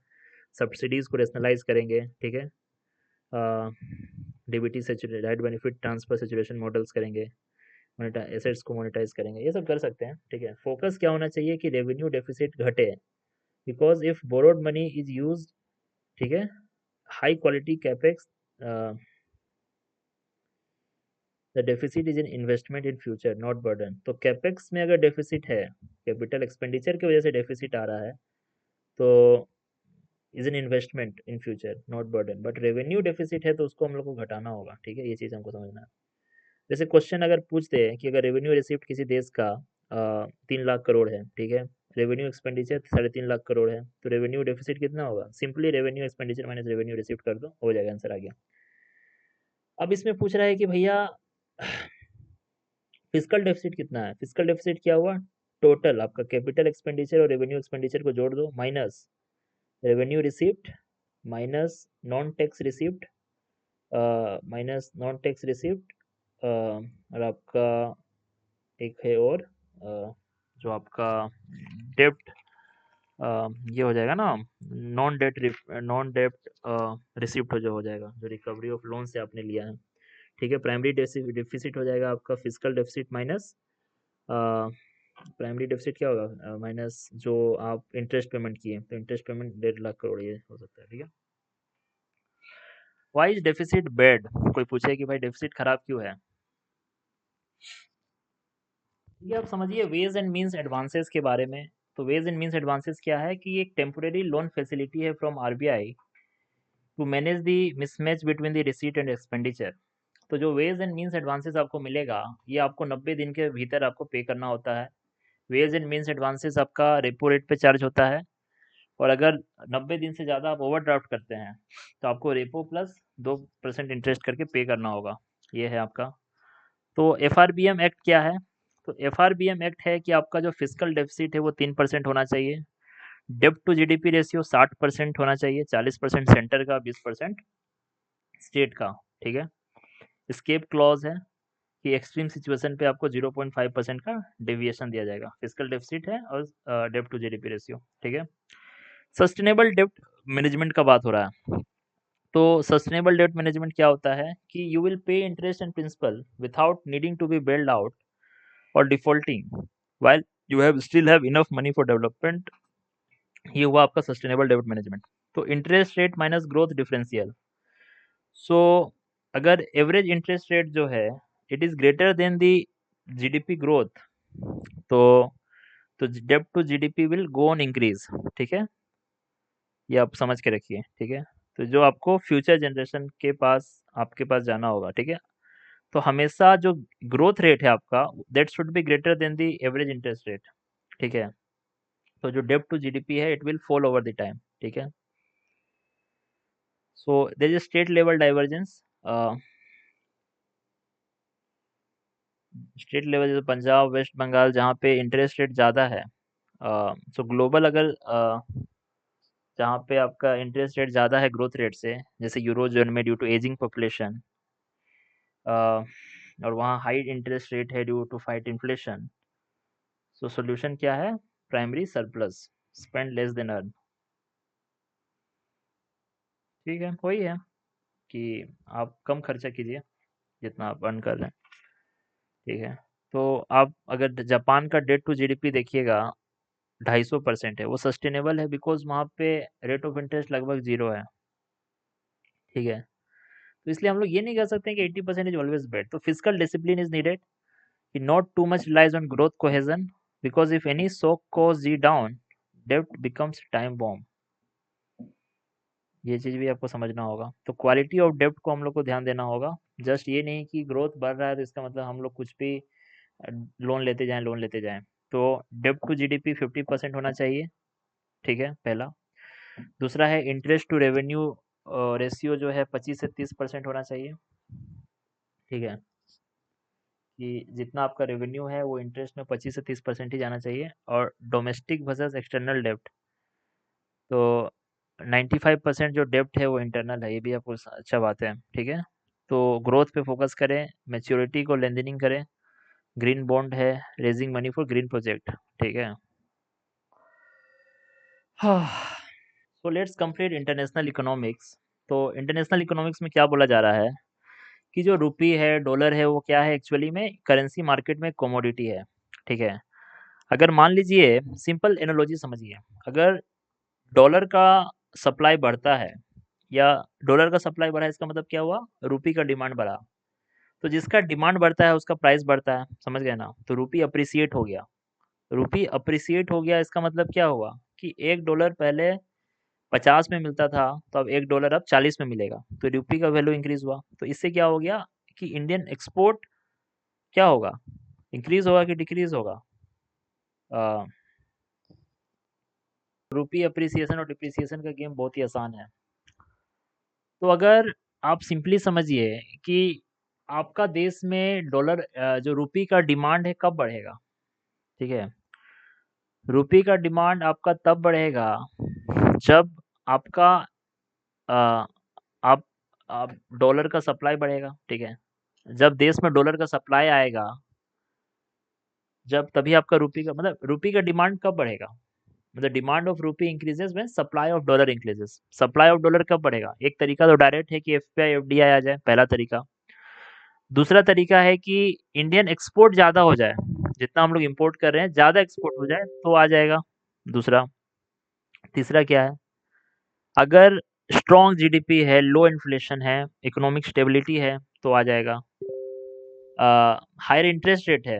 सब्सिडीज़ को रेशनलाइज़ करेंगे, ठीक है। DBT direct benefit transfer saturation models करेंगे, एसेट्स को मोनेटाइज करेंगे, ये सब कर सकते हैं, ठीक है। फोकस क्या होना चाहिए कि रेवेन्यू डेफिसिट घटे, because if borrowed money is use, ठीक है, high quality capex, the deficit is in investment in future not burden. तो कैपेक्स में अगर डेफिसिट है, कैपिटल एक्सपेंडिचर की वजह से डेफिसिट आ रहा है, तो is an investment in future not burden. But revenue deficit है तो उसको हम लोग को घटाना होगा, ठीक है, ये चीज़ हमको समझना है। जैसे क्वेश्चन अगर पूछते हैं कि अगर रेवेन्यू रिसिप्ट किसी देश का 3 लाख करोड़ है, ठीक है, रेवेन्यू एक्सपेंडिचर 3.5 लाख करोड़ है, तो रेवेन्यू डेफिसिट कितना होगा? Simply revenue expenditure minus revenue receipt कर दो, हो जाएगा, आंसर आ गया। अब इसमें पूछ रहा है कि भैया फिजिकल डेफिसिट कितना है। फिजिकल डेफिसिट क्या हुआ? टोटल आपका कैपिटल एक्सपेंडिचर और रेवेन्यू एक्सपेंडिचर को जोड़ दो, minus revenue receipt, minus non tax receipt, minus non tax receipt, और आपका एक है और जो आपका डेप्ट, ये हो जाएगा ना, नॉन डेप्ट रिसिप्ट जो हो जाएगा, जो रिकवरी ऑफ लोन से आपने लिया है, ठीक है। प्राइमरी डेफिसिट हो जाएगा आपका physical deficit minus primary deficit क्या होगा, माइनस जो आप इंटरेस्ट पेमेंट किए, तो इंटरेस्ट पेमेंट 1.5 लाख करोड़ ये हो सकता है, ठीक है। Why is deficit bad? कोई पूछे कि भाई डेफिसिट खराब क्यों है, ये आप समझिए वेज एंड मींस एडवांसेस के बारे में। तो वेज एंड मींस एडवांसेस क्या है कि एक टेम्पोरेरी लोन फैसिलिटी है from RBI to manage the mismatch between the receipt and expenditure. तो जो वेज एंड मींस एडवांसेस आपको मिलेगा, ये आपको 90 दिन के भीतर आपको पे करना होता है। वेज एंड मींस एडवांसेस आपका रेपो रेट पे चार्ज होता है, और अगर 90 दिन से ज़्यादा आप ओवरड्राफ्ट करते हैं तो आपको रेपो प्लस 2% इंटरेस्ट करके पे करना होगा, ये है आपका। तो एफआरबीएम एक्ट क्या है? तो एफआरबीएम एक्ट है कि आपका जो फिजिकल डेफिसिट है वो 3% होना चाहिए, डेब्ट टू जीडीपी रेशियो 60% होना चाहिए, 40% सेंटर का, 20% स्टेट का, ठीक है। स्केप क्लॉज है कि एक्सट्रीम सिचुएशन पे आपको 0.5% का डेविएशन दिया जाएगा। फिजिकल डेफिसिट है और डेब्ट टू जीडीपी रेशियो, ठीक है। सस्टेनेबल डेब्ट मैनेजमेंट का बात हो रहा है। तो सस्टेनेबल डेब्ट मैनेजमेंट क्या होता है कि you will pay interest and principal without needing to be bailed out और defaulting while you have still have enough money for development। ये हुआ आपका सस्टेनेबल डेब्ट मैनेजमेंट। तो interest rate minus growth differential. So अगर एवरेज इंटरेस्ट रेट जो है it is greater than the GDP growth, तो डेब्ट to GDP will go on increase, ठीक है, ये आप समझ के रखिए, ठीक है। तो जो आपको फ्यूचर जनरेशन के पास आपके पास जाना होगा, ठीक है, तो हमेशा जो ग्रोथ रेट है आपका that should be greater than the average interest rate, ठीक है। तो जो डेब्ट टू जीडीपी है it will fall over the time, ठीक है। So there is state level divergence. State level जैसे पंजाब, वेस्ट बंगाल, जहाँ पे इंटरेस्ट रेट ज़्यादा है, सो ग्लोबल अगर जहाँ पे आपका इंटरेस्ट रेट ज़्यादा है ग्रोथ रेट से, जैसे यूरो जोन में ड्यू टू एजिंग पॉपुलेशन, और वहाँ हाई इंटरेस्ट रेट है due to fight inflation. So solution क्या है? Primary surplus, spend less than earn, ठीक है, वही है कि आप कम खर्चा कीजिए जितना आप अर्न कर रहे हैं, ठीक है। तो आप अगर जापान का डेट टू जीडीपी देखिएगा 250% है, वो सस्टेनेबल है बिकॉज वहाँ पे रेट ऑफ इंटरेस्ट लगभग जीरो है, ठीक है। तो इसलिए हम लोग ये नहीं कह सकते कि 80% इज ऑलवेज बेड। तो फिजिकल डिसिप्लिन इज नीडेड कि not too much relies on growth cohesion, because if any shock cause G down डेब्ट बिकम्स टाइम बॉम्ब, ये चीज़ भी आपको समझना होगा। तो क्वालिटी ऑफ डेब्ट को हम लोग को ध्यान देना होगा, जस्ट ये नहीं कि ग्रोथ बढ़ रहा है तो इसका मतलब हम लोग कुछ भी लोन लेते जाएं। तो डेब्ट टू जीडीपी 50% होना चाहिए, ठीक है, पहला। दूसरा है इंटरेस्ट टू रेवेन्यू रेशियो जो है 25 से 30% होना चाहिए, ठीक है, कि जितना आपका रेवेन्यू है वो इंटरेस्ट में 25 से 30% ही जाना चाहिए। और डोमेस्टिक वर्सेस एक्सटर्नल डेब्ट, तो 95% जो डेब्ट है वो इंटरनल है, ये भी आपको अच्छा बात है, ठीक है। तो ग्रोथ पे फोकस करें, मैच्योरिटी को लेंदनिंग करें, ग्रीन बॉन्ड है, raising money for green project, ठीक है। हाँ। So let's complete international economics. तो इंटरनेशनल इकोनॉमिक्स में क्या बोला जा रहा है कि जो रुपी है, डॉलर है, वो क्या है एक्चुअली में करेंसी मार्केट में कमोडिटी है, ठीक है। अगर मान लीजिए, सिंपल एनालॉजी समझिए, अगर डॉलर का सप्लाई बढ़ता है या डॉलर का सप्लाई बढ़ा, इसका मतलब क्या हुआ, रुपी का डिमांड बढ़ा। तो जिसका डिमांड बढ़ता है उसका प्राइस बढ़ता है, समझ गए ना। तो रुपी अप्रिसिएट हो गया, रुपी अप्रिसिएट हो गया, इसका मतलब क्या हुआ कि एक डॉलर पहले 50 में मिलता था, तो अब एक डॉलर अब 40 में मिलेगा, तो रुपी का वैल्यू इंक्रीज हुआ। तो इससे क्या हो गया कि इंडियन एक्सपोर्ट क्या होगा, इंक्रीज होगा कि डिक्रीज होगा। रुपी अप्रिसिएशन और डिप्रिसिएशन का गेम बहुत ही आसान है। तो अगर आप सिंपली समझिए कि आपका देश में डॉलर जो रुपी का डिमांड है कब बढ़ेगा, ठीक है। रुपी का डिमांड आपका तब बढ़ेगा जब आपका अ, आप आप डॉलर का सप्लाई बढ़ेगा, ठीक है। जब देश में डॉलर का सप्लाई आएगा, जब तभी आपका रुपी का मतलब रुपी का डिमांड कब बढ़ेगा, मतलब demand of rupee increases when supply of dollar increases. Supply of dollar कब बढ़ेगा, एक तरीका तो डायरेक्ट है कि एफपीआई एफडीआई आ जाए, पहला तरीका। दूसरा तरीका है कि इंडियन एक्सपोर्ट ज़्यादा हो जाए, जितना हम लोग इंपोर्ट कर रहे हैं ज़्यादा एक्सपोर्ट हो जाए तो आ जाएगा, दूसरा। तीसरा क्या है, अगर स्ट्रॉन्ग जीडीपी है, लो इन्फ्लेशन है, इकोनॉमिक स्टेबिलिटी है तो आ जाएगा। हायर इंटरेस्ट रेट है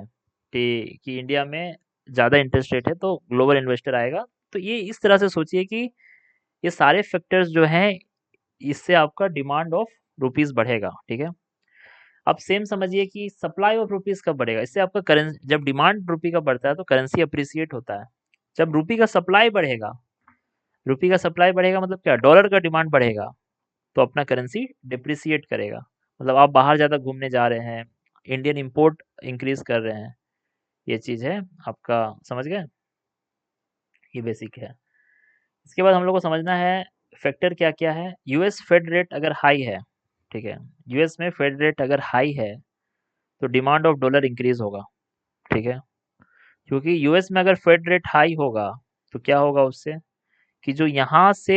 कि इंडिया में ज़्यादा इंटरेस्ट रेट है तो ग्लोबल इन्वेस्टर आएगा। तो ये इस तरह से सोचिए कि ये सारे फैक्टर्स जो हैं, इससे आपका डिमांड ऑफ रुपीस बढ़ेगा, ठीक है। अब सेम समझिए कि सप्लाई ऑफ रुपीस कब बढ़ेगा, इससे आपका करेंसी, जब डिमांड रुपी का बढ़ता है तो करेंसी अप्रिसिएट होता है। जब रुपी का सप्लाई बढ़ेगा, रुपी का सप्लाई बढ़ेगा मतलब क्या, डॉलर का डिमांड बढ़ेगा, तो अपना करेंसी डिप्रिसिएट करेगा। मतलब आप बाहर ज़्यादा घूमने जा रहे हैं, इंडियन इंपोर्ट इंक्रीज कर रहे हैं, ये चीज़ है आपका, समझ गए। ये बेसिक है। इसके बाद हम लोग को समझना है फैक्टर क्या क्या है। यूएस फेड रेट अगर हाई है, ठीक है, यूएस में फेड रेट अगर हाई है तो डिमांड ऑफ डॉलर इंक्रीज होगा, ठीक है। क्योंकि यूएस में अगर फेड रेट हाई होगा तो क्या होगा उससे कि जो यहाँ से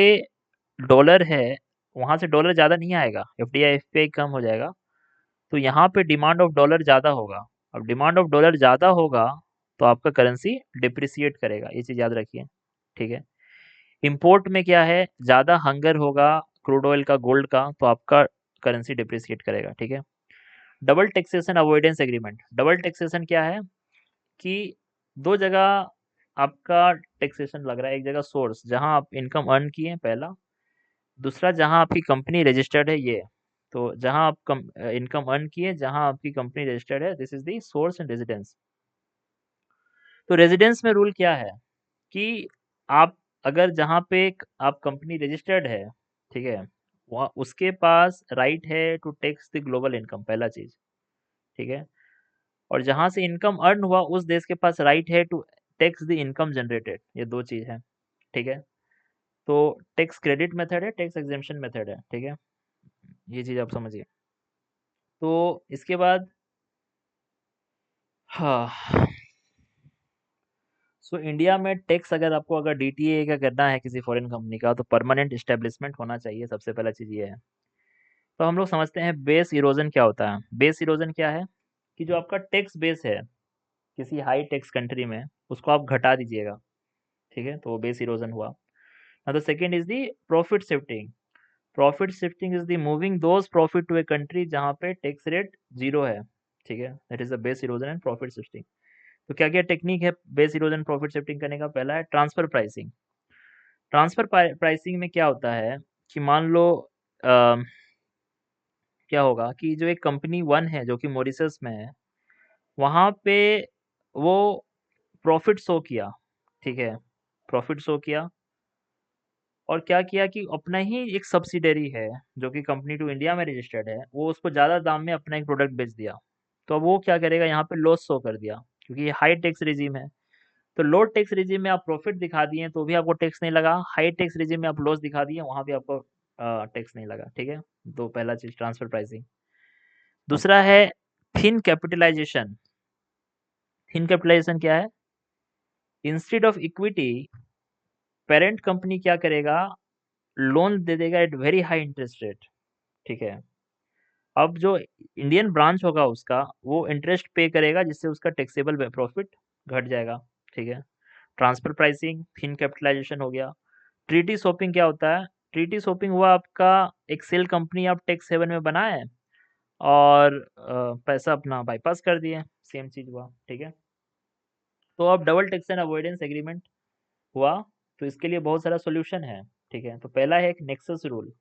डॉलर है, वहाँ से डॉलर ज़्यादा नहीं आएगा, एफडीआई एफपीआई कम हो जाएगा, तो यहाँ पे डिमांड ऑफ डॉलर ज़्यादा होगा। अब डिमांड ऑफ डॉलर ज़्यादा होगा तो आपका करेंसी डिप्रिसिएट करेगा, ये चीज़ याद रखिए, ठीक है। इंपोर्ट में क्या है, ज़्यादा हंगर होगा क्रूड ऑयल का, गोल्ड का, तो आपका करेंसी डिप्रिसिएट करेगा, ठीक है। Double taxation avoidance agreement, double taxation क्या है कि दो जगह आपका टैक्सेशन लग रहा है, एक जगह सोर्स जहां आप इनकम अर्न किए पहला, दूसरा जहां आपकी कंपनी रजिस्टर्ड है, ये। तो जहां आप इनकम अर्न किए, जहां आपकी कंपनी रजिस्टर्ड है, this is the source and residence. तो रेजिडेंस में रूल क्या है कि आप अगर जहाँ पे आप कंपनी रजिस्टर्ड है, ठीक है, वहाँ उसके पास राइट है to tax the global income, पहला चीज, ठीक है। और जहाँ से इनकम अर्न हुआ उस देश के पास राइट है to tax the income generated, ये दो चीज है, ठीक है। तो टैक्स क्रेडिट मेथड है, टैक्स एग्जेम्पशन मेथड है, ठीक है। ये चीज आप समझिए। तो इसके बाद, हाँ, सो इंडिया में टैक्स अगर आपको अगर डीटीए का करना है किसी फॉरेन कंपनी का, तो परमानेंट एस्टेब्लिशमेंट होना चाहिए, सबसे पहला चीज़ ये है। तो हम लोग समझते हैं बेस इरोजन क्या होता है। बेस इरोजन क्या है कि जो आपका टैक्स बेस है किसी हाई टैक्स कंट्री में, उसको आप घटा दीजिएगा, ठीक है, तो वो बेस इरोजन हुआ। now the second is the profit shifting. Profit shifting is the moving those profit to a country जहाँ पे टैक्स रेट जीरो है, ठीक है, that is the base erosion and profit shifting. तो क्या क्या टेक्निक है बेस इरोजन प्रॉफिट शिफ्टिंग करने का, पहला है ट्रांसफर प्राइसिंग। ट्रांसफर प्राइसिंग में क्या होता है कि मान लो अ, क्या होगा कि जो एक कंपनी वन है जो कि मॉरिशस में है, वहाँ पे वो प्रॉफिट शो किया, ठीक है, प्रॉफिट शो किया, और क्या किया कि अपना ही एक सब्सिडरी है जो कि कंपनी टू इंडिया में रजिस्टर्ड है, वो उसको ज़्यादा दाम में अपना एक प्रोडक्ट बेच दिया। तो अब वो क्या करेगा, यहाँ पे लॉस शो कर दिया, क्योंकि ये हाई टैक्स रिजीम है। तो लो टैक्स रिजीम में आप प्रॉफिट दिखा दिए तो भी आपको टैक्स नहीं लगा, हाई टैक्स रिजीम में आप लॉस दिखा दिए, वहां भी आपको टैक्स नहीं लगा, ठीक है। तो पहला चीज ट्रांसफर प्राइसिंग। दूसरा है थिन कैपिटलाइजेशन। थिन कैपिटलाइजेशन क्या है, instead of equity parent company क्या करेगा, लोन दे देगा at very high interest rate, ठीक है। अब जो इंडियन ब्रांच होगा उसका, वो इंटरेस्ट पे करेगा जिससे उसका टैक्सेबल प्रॉफिट घट जाएगा, ठीक है। ट्रांसफर प्राइसिंग, थिन कैपिटलाइजेशन हो गया। ट्रीटी शॉपिंग क्या होता है? ट्रीटी शॉपिंग हुआ आपका, एक सेल कंपनी आप टैक्स हेवन में बनाए और पैसा अपना बाईपास कर दिए, सेम चीज हुआ, ठीक है। तो अब डबल टैक्सेशन अवॉइडेंस एग्रीमेंट हुआ, तो इसके लिए बहुत सारा सोल्यूशन है, ठीक है। तो पहला है एक नेक्सस रूल।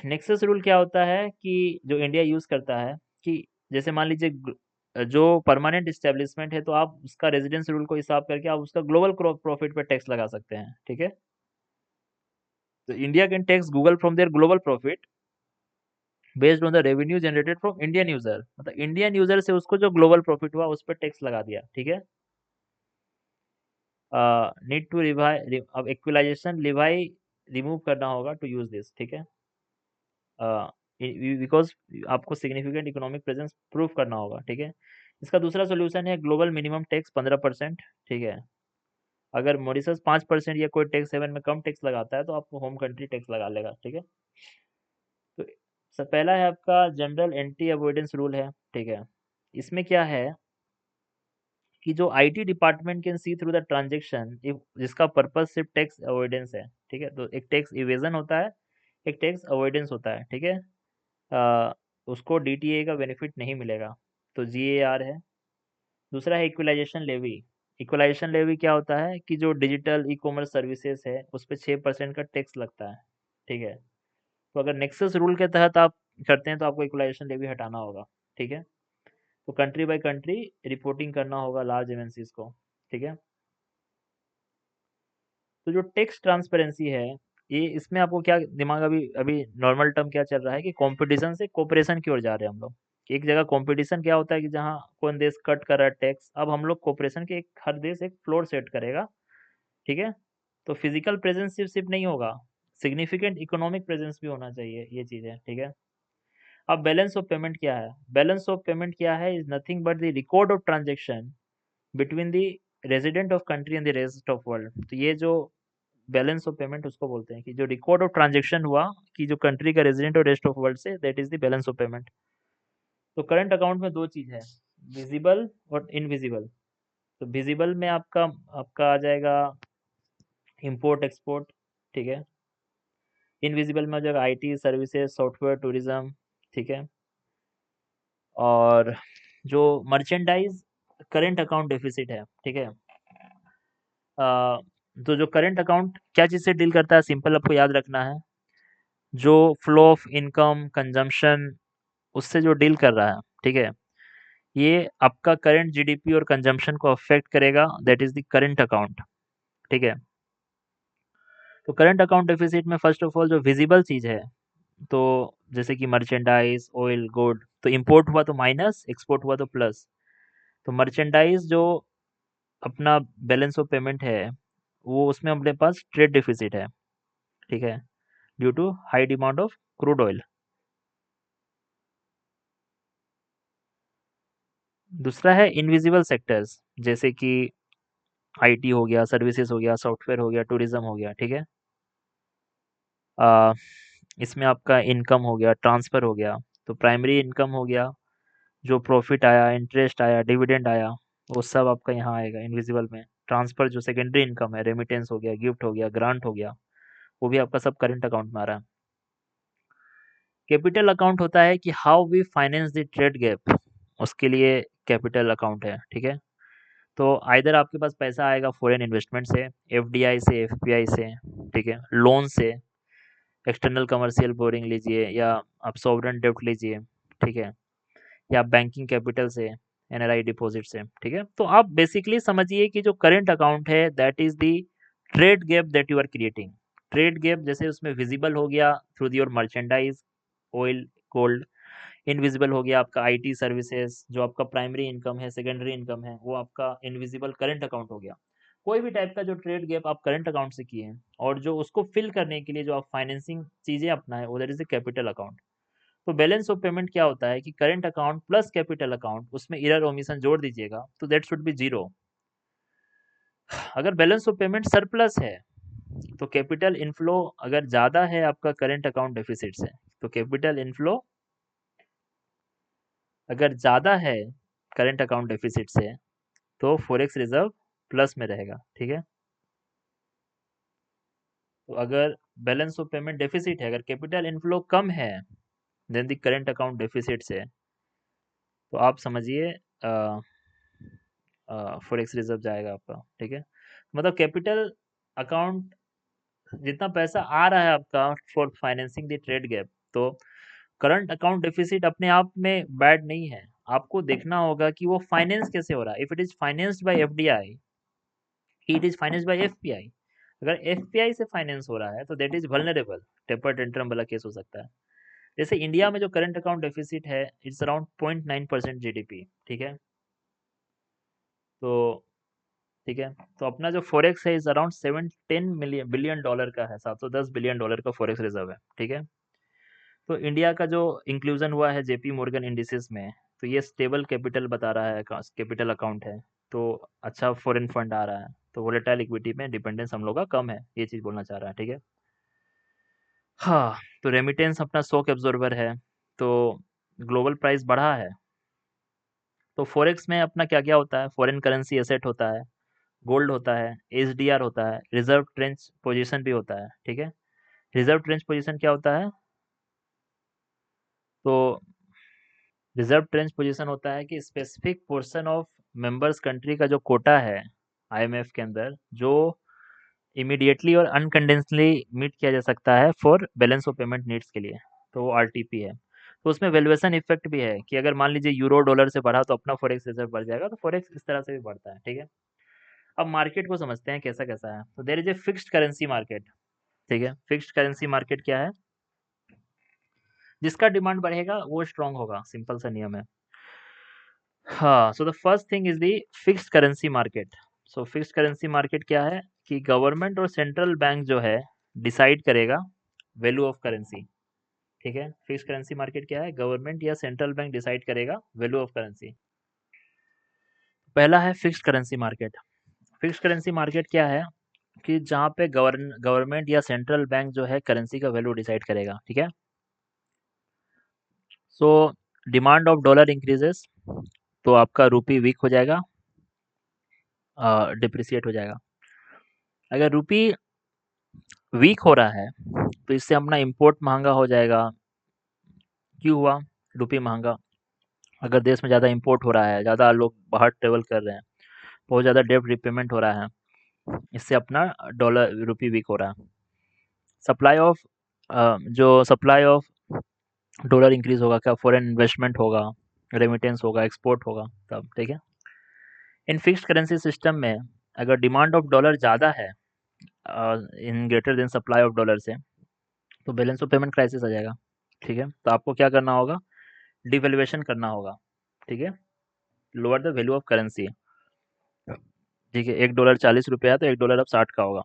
नेक्सस रूल क्या होता है कि जो इंडिया यूज करता है कि जैसे मान लीजिए जो परमानेंट इस्टेब्लिशमेंट है, तो आप उसका रेजिडेंस रूल को हिसाब करके आप उसका ग्लोबल प्रॉफिट पे टैक्स लगा सकते हैं, ठीक है। तो India can tax Google from their global profit based on the revenue generated from Indian user, मतलब इंडियन यूजर से उसको जो ग्लोबल प्रॉफिट हुआ उस पर टैक्स लगा दिया, ठीक है। नीड टू रिवाई, अब इक्विलाइजेशन लिवाई रिमूव करना होगा टू यूज दिस, ठीक है। बिकॉज आपको सिग्निफिकेंट इकोनॉमिक प्रेजेंस प्रूव करना होगा, ठीक है। इसका दूसरा सोल्यूशन है ग्लोबल मिनिमम टैक्स 15%, ठीक है। अगर मॉरिशस 5% या कोई टैक्स हेवन में कम टैक्स लगाता है तो आपको होम कंट्री टैक्स लगा लेगा, ठीक है। तो पहला है आपका जनरल एंटी अवॉइडेंस रूल है, ठीक है। इसमें क्या है कि जो IT department can see through the transaction if जिसका पर्पस सिर्फ टैक्स अवॉइडेंस है, ठीक है। तो एक टैक्स इवेजन होता है, एक टैक्स अवॉइडेंस होता है, ठीक है। उसको डीटीए का बेनिफिट नहीं मिलेगा, तो जीएआर है। दूसरा है इक्वलाइजेशन लेवी। इक्वलाइजेशन लेवी क्या होता है कि जो डिजिटल ई कॉमर्स सर्विसेज है उस पर 6% का टैक्स लगता है, ठीक है। तो अगर नेक्सस रूल के तहत आप करते हैं तो आपको इक्वलाइजेशन लेवी हटाना होगा, ठीक है। तो कंट्री बाय कंट्री रिपोर्टिंग करना होगा लार्ज एमएनसीज को, ठीक है। तो जो टैक्स ट्रांसपेरेंसी है, ये इसमें आपको क्या दिमाग, अभी अभी नॉर्मल टर्म क्या चल रहा है कि कंपटीशन से कोऑपरेशन की ओर जा रहे हैं हम लोग। एक जगह कंपटीशन क्या होता है कि जहाँ कौन देश कट कर रहा है टैक्स, अब हम लोग कोऑपरेशन के एक हर देश एक फ्लोर सेट करेगा, ठीक है। तो फिजिकल प्रेजेंस सिर्फ नहीं होगा, सिग्निफिकेंट इकोनॉमिक प्रेजेंस भी होना चाहिए, ये चीज है, ठीक है। अब बैलेंस ऑफ पेमेंट क्या है? बैलेंस ऑफ पेमेंट क्या है? Is nothing but the record of transaction between the resident of country and the rest of world. तो ये जो बैलेंस ऑफ पेमेंट उसको बोलते हैं कि जो रिकॉर्ड ऑफ ट्रांजेक्शन हुआ कि जो कंट्री का रेजिडेंट और रेस्ट ऑफ वर्ल्ड से, that is the balance of payment. तो करंट अकाउंट में दो चीज है, विजिबल और इनविजिबल। तो विजिबल में आपका आपका आ जाएगा इंपोर्ट एक्सपोर्ट, ठीक है। इनविजिबल में आ जाएगा आईटी सर्विसेज, सॉफ्टवेयर, टूरिज्म, ठीक है। और जो मर्चेंडाइज करंट अकाउंट डेफिसिट है, ठीक है। तो जो करंट अकाउंट क्या चीज़ से डील करता है, सिंपल आपको याद रखना है, जो फ्लो ऑफ इनकम कंजम्पशन उससे जो डील कर रहा है, ठीक है। ये आपका करंट जीडीपी और कंजम्पशन को अफेक्ट करेगा, that is the current account, ठीक है। तो करंट अकाउंट डेफिसिट में फर्स्ट ऑफ ऑल जो विजिबल चीज है, तो जैसे कि मर्चेंडाइज, ऑयल, गुड, तो इंपोर्ट हुआ तो माइनस, एक्सपोर्ट हुआ तो प्लस। तो मर्चेंडाइज जो अपना बैलेंस ऑफ पेमेंट है, वो उसमें अपने पास ट्रेड डेफिसिट है, ठीक है, due to high demand of crude oil. दूसरा है इनविजिबल सेक्टर्स, जैसे कि आईटी हो गया, सर्विसेज हो गया, सॉफ्टवेयर हो गया, टूरिज्म हो गया, ठीक है। आ, इसमें आपका इनकम हो गया, ट्रांसफर हो गया। तो प्राइमरी इनकम हो गया, जो प्रॉफिट आया, इंटरेस्ट आया, डिविडेंड आया, वो सब आपका यहाँ आएगा इनविजिबल में। ट्रांसफर जो सेकेंडरी इनकम है, रेमिटेंस हो गया, गिफ्ट हो गया, ग्रांट हो गया, वो भी आपका सब करंट अकाउंट में आ रहा है। कैपिटल अकाउंट होता है कि how we finance the trade gap, उसके लिए कैपिटल अकाउंट है, ठीक है। तो आइदर आपके पास पैसा आएगा फॉरेन इन्वेस्टमेंट से, एफडीआई से, एफपीआई से, ठीक है, लोन से, एक्सटर्नल कमर्शियल बोरिंग लीजिए, या आप सॉवरेन डेब्ट लीजिए, ठीक है, या आप बैंकिंग कैपिटल से, एनआरआई डिपॉजिट से, ठीक है। तो आप बेसिकली समझिए कि जो करंट अकाउंट है that is the trade gap that you are creating. Trade gap जैसे उसमें विजिबल हो गया through your merchandise, oil, gold. Invisible हो गया आपका आईटी सर्विसेज, जो आपका प्राइमरी इनकम है, सेकेंडरी इनकम है, वो आपका इनविजिबल करंट अकाउंट हो गया। कोई भी टाइप का जो ट्रेड गैप आप करंट अकाउंट से किए हैं और जो उसको फिल करने के लिए जो आप फाइनेंसिंग चीजें अपनाए, वो that is a capital account. तो बैलेंस ऑफ पेमेंट क्या होता है कि current account plus capital account, उसमें इरर ओमिशन जोड़ दीजिएगा तो दैट शुड बी जीरो। अगर बैलेंस ऑफ पेमेंट सरप्लस है, तो कैपिटल इनफ्लो अगर ज़्यादा है आपका करंट अकाउंट डेफिसिट से, तो कैपिटल इनफ्लो अगर ज़्यादा है करंट अकाउंट डेफिसिट से, तो फॉरेक्स रिजर्व प्लस में रहेगा, ठीक है। तो अगर बैलेंस ऑफ पेमेंट डेफिसिट है, अगर कैपिटल इनफ्लो कम है than the current account deficit से, तो आप समझिए फॉरेक्स रिजर्व जाएगा आपका, ठीक है। मतलब कैपिटल अकाउंट जितना पैसा आ रहा है आपका for financing the trade gap, तो करंट अकाउंट डेफिसिट अपने आप में बैड नहीं है। आपको देखना होगा कि वो फाइनेंस कैसे हो रहा है। If it is financed by FDI, it is financed by FPI. अगर एफपीआई से फाइनेंस हो रहा है तो that is vulnerable, taper tantrum वाला केस हो सकता है। जैसे इंडिया में जो करंट अकाउंट डेफिसिट है इट्स अराउंड 0.9% जीडीपी, ठीक है। तो ठीक है, तो अपना जो फॉरेक्स है इज अराउंड 710 बिलियन डॉलर का है, 710 बिलियन डॉलर का फॉरेक्स रिजर्व है, ठीक है। तो इंडिया का जो इंक्लूजन हुआ है जेपी मोर्गन इंडिसेस में, तो ये स्टेबल कैपिटल बता रहा है, कैपिटल अकाउंट है, तो अच्छा फॉरेन फंड आ रहा है, तो वोलेटाइल इक्विटी में डिपेंडेंस हम लोग का कम है, ये चीज़ बोलना चाह रहा है, ठीक है। हाँ, तो रेमिटेंस अपना शॉक एब्जॉर्बर है, तो ग्लोबल प्राइस बढ़ा है। तो फॉरेक्स में अपना क्या क्या होता है, फॉरेन करेंसी एसेट होता है, गोल्ड होता है, एसडीआर होता है, रिजर्व ट्रेंच पोजीशन भी होता है, ठीक है। रिजर्व ट्रेंच पोजीशन क्या होता है, तो रिजर्व ट्रेंच पोजीशन होता है कि specific portion of members country का जो कोटा है आईएमएफ के अंदर, जो इमीडिएटली और अनकंडीशनली मीट किया जा सकता है for balance of payment needs के लिए, तो वो आरटीपी है। तो उसमें वैल्यूएशन इफेक्ट भी है कि अगर मान लीजिए यूरो डॉलर से बढ़ा तो अपना फॉरेक्स रिजर्व बढ़ जाएगा, तो फॉरेक्स इस तरह से भी बढ़ता है, ठीक है। अब मार्केट को समझते हैं कैसा कैसा है। तो there is a fixed currency market, ठीक है। फिक्स्ड करेंसी मार्केट क्या है, जिसका डिमांड बढ़ेगा वो स्ट्रांग होगा, सिंपल सा नियम है। हाँ, so the first thing is the fixed currency market. So fixed currency market क्या है कि गवर्नमेंट और सेंट्रल बैंक जो है डिसाइड करेगा वैल्यू ऑफ करेंसी, ठीक है। फिक्स्ड करेंसी मार्केट क्या है, गवर्नमेंट या सेंट्रल बैंक डिसाइड करेगा वैल्यू ऑफ करेंसी। पहला है fixed currency market. Fixed currency market क्या है कि जहाँ पे गवर्नमेंट या सेंट्रल बैंक जो है करेंसी का वैल्यू डिसाइड करेगा, ठीक है। So demand of dollar increases, तो आपका रूपी वीक हो जाएगा, डिप्रिसिएट हो जाएगा। अगर रूपी वीक हो रहा है तो इससे अपना इंपोर्ट महंगा हो जाएगा। क्यों हुआ रूपी महंगा, अगर देश में ज़्यादा इंपोर्ट हो रहा है, ज़्यादा लोग बाहर ट्रेवल कर रहे हैं, बहुत ज़्यादा डेब्ट रिपेमेंट हो रहा है, इससे अपना डॉलर रूपी वीक हो रहा है। सप्लाई ऑफ जो सप्लाई ऑफ डॉलर इंक्रीज होगा, क्या फॉरेन इन्वेस्टमेंट होगा, रेमिटेंस होगा, एक्सपोर्ट होगा, तब ठीक है। इन फिक्स्ड करेंसी सिस्टम में अगर डिमांड ऑफ डॉलर ज़्यादा है in greater than supply of dollar से, तो बैलेंस ऑफ पेमेंट क्राइसिस आ जाएगा, ठीक है। तो आपको क्या करना होगा, डिवैल्यूएशन करना होगा, ठीक है। Lower the value of currency, ठीक है। $1 40 है तो $1 अब 60 का होगा।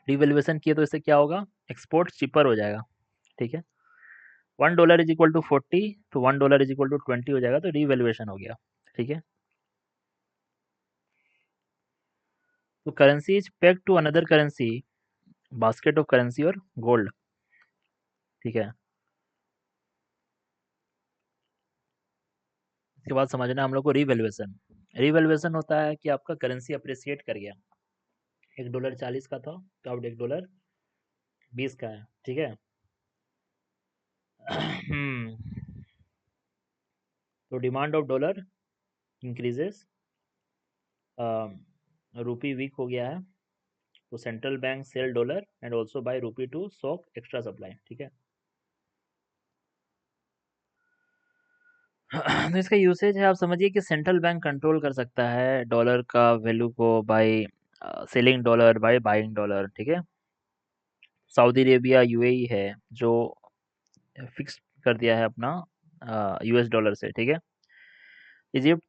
डिवैल्यूएशन किए तो इससे क्या होगा, एक्सपोर्ट चीपर हो जाएगा, ठीक है। $1 = 40, तो $1 = 20 हो जाएगा, तो रिवैल्यूएशन हो गया, ठीक है। तो currency is peg to another currency, basket of currency और गोल्ड, ठीक है। इसके बाद समझना हम लोग को रिवैल्यूएशन। रिवैल्यूएशन होता है कि आपका करेंसी अप्रिसिएट कर गया, $1 40 का था तो अब $1 20 का है, ठीक है। हम्म, तो demand of dollar increases, rupee weak हो गया है, तो central bank sell dollar and also buy rupee to soak extra supply, ठीक है। तो इसका यूसेज है, आप समझिए कि सेंट्रल बैंक कंट्रोल कर सकता है डॉलर का वैल्यू को by selling dollar by buying dollar, ठीक है। सऊदी अरेबिया यूएई है जो फिक्स कर दिया है अपना यूएस डॉलर से, ठीक है। इजिप्ट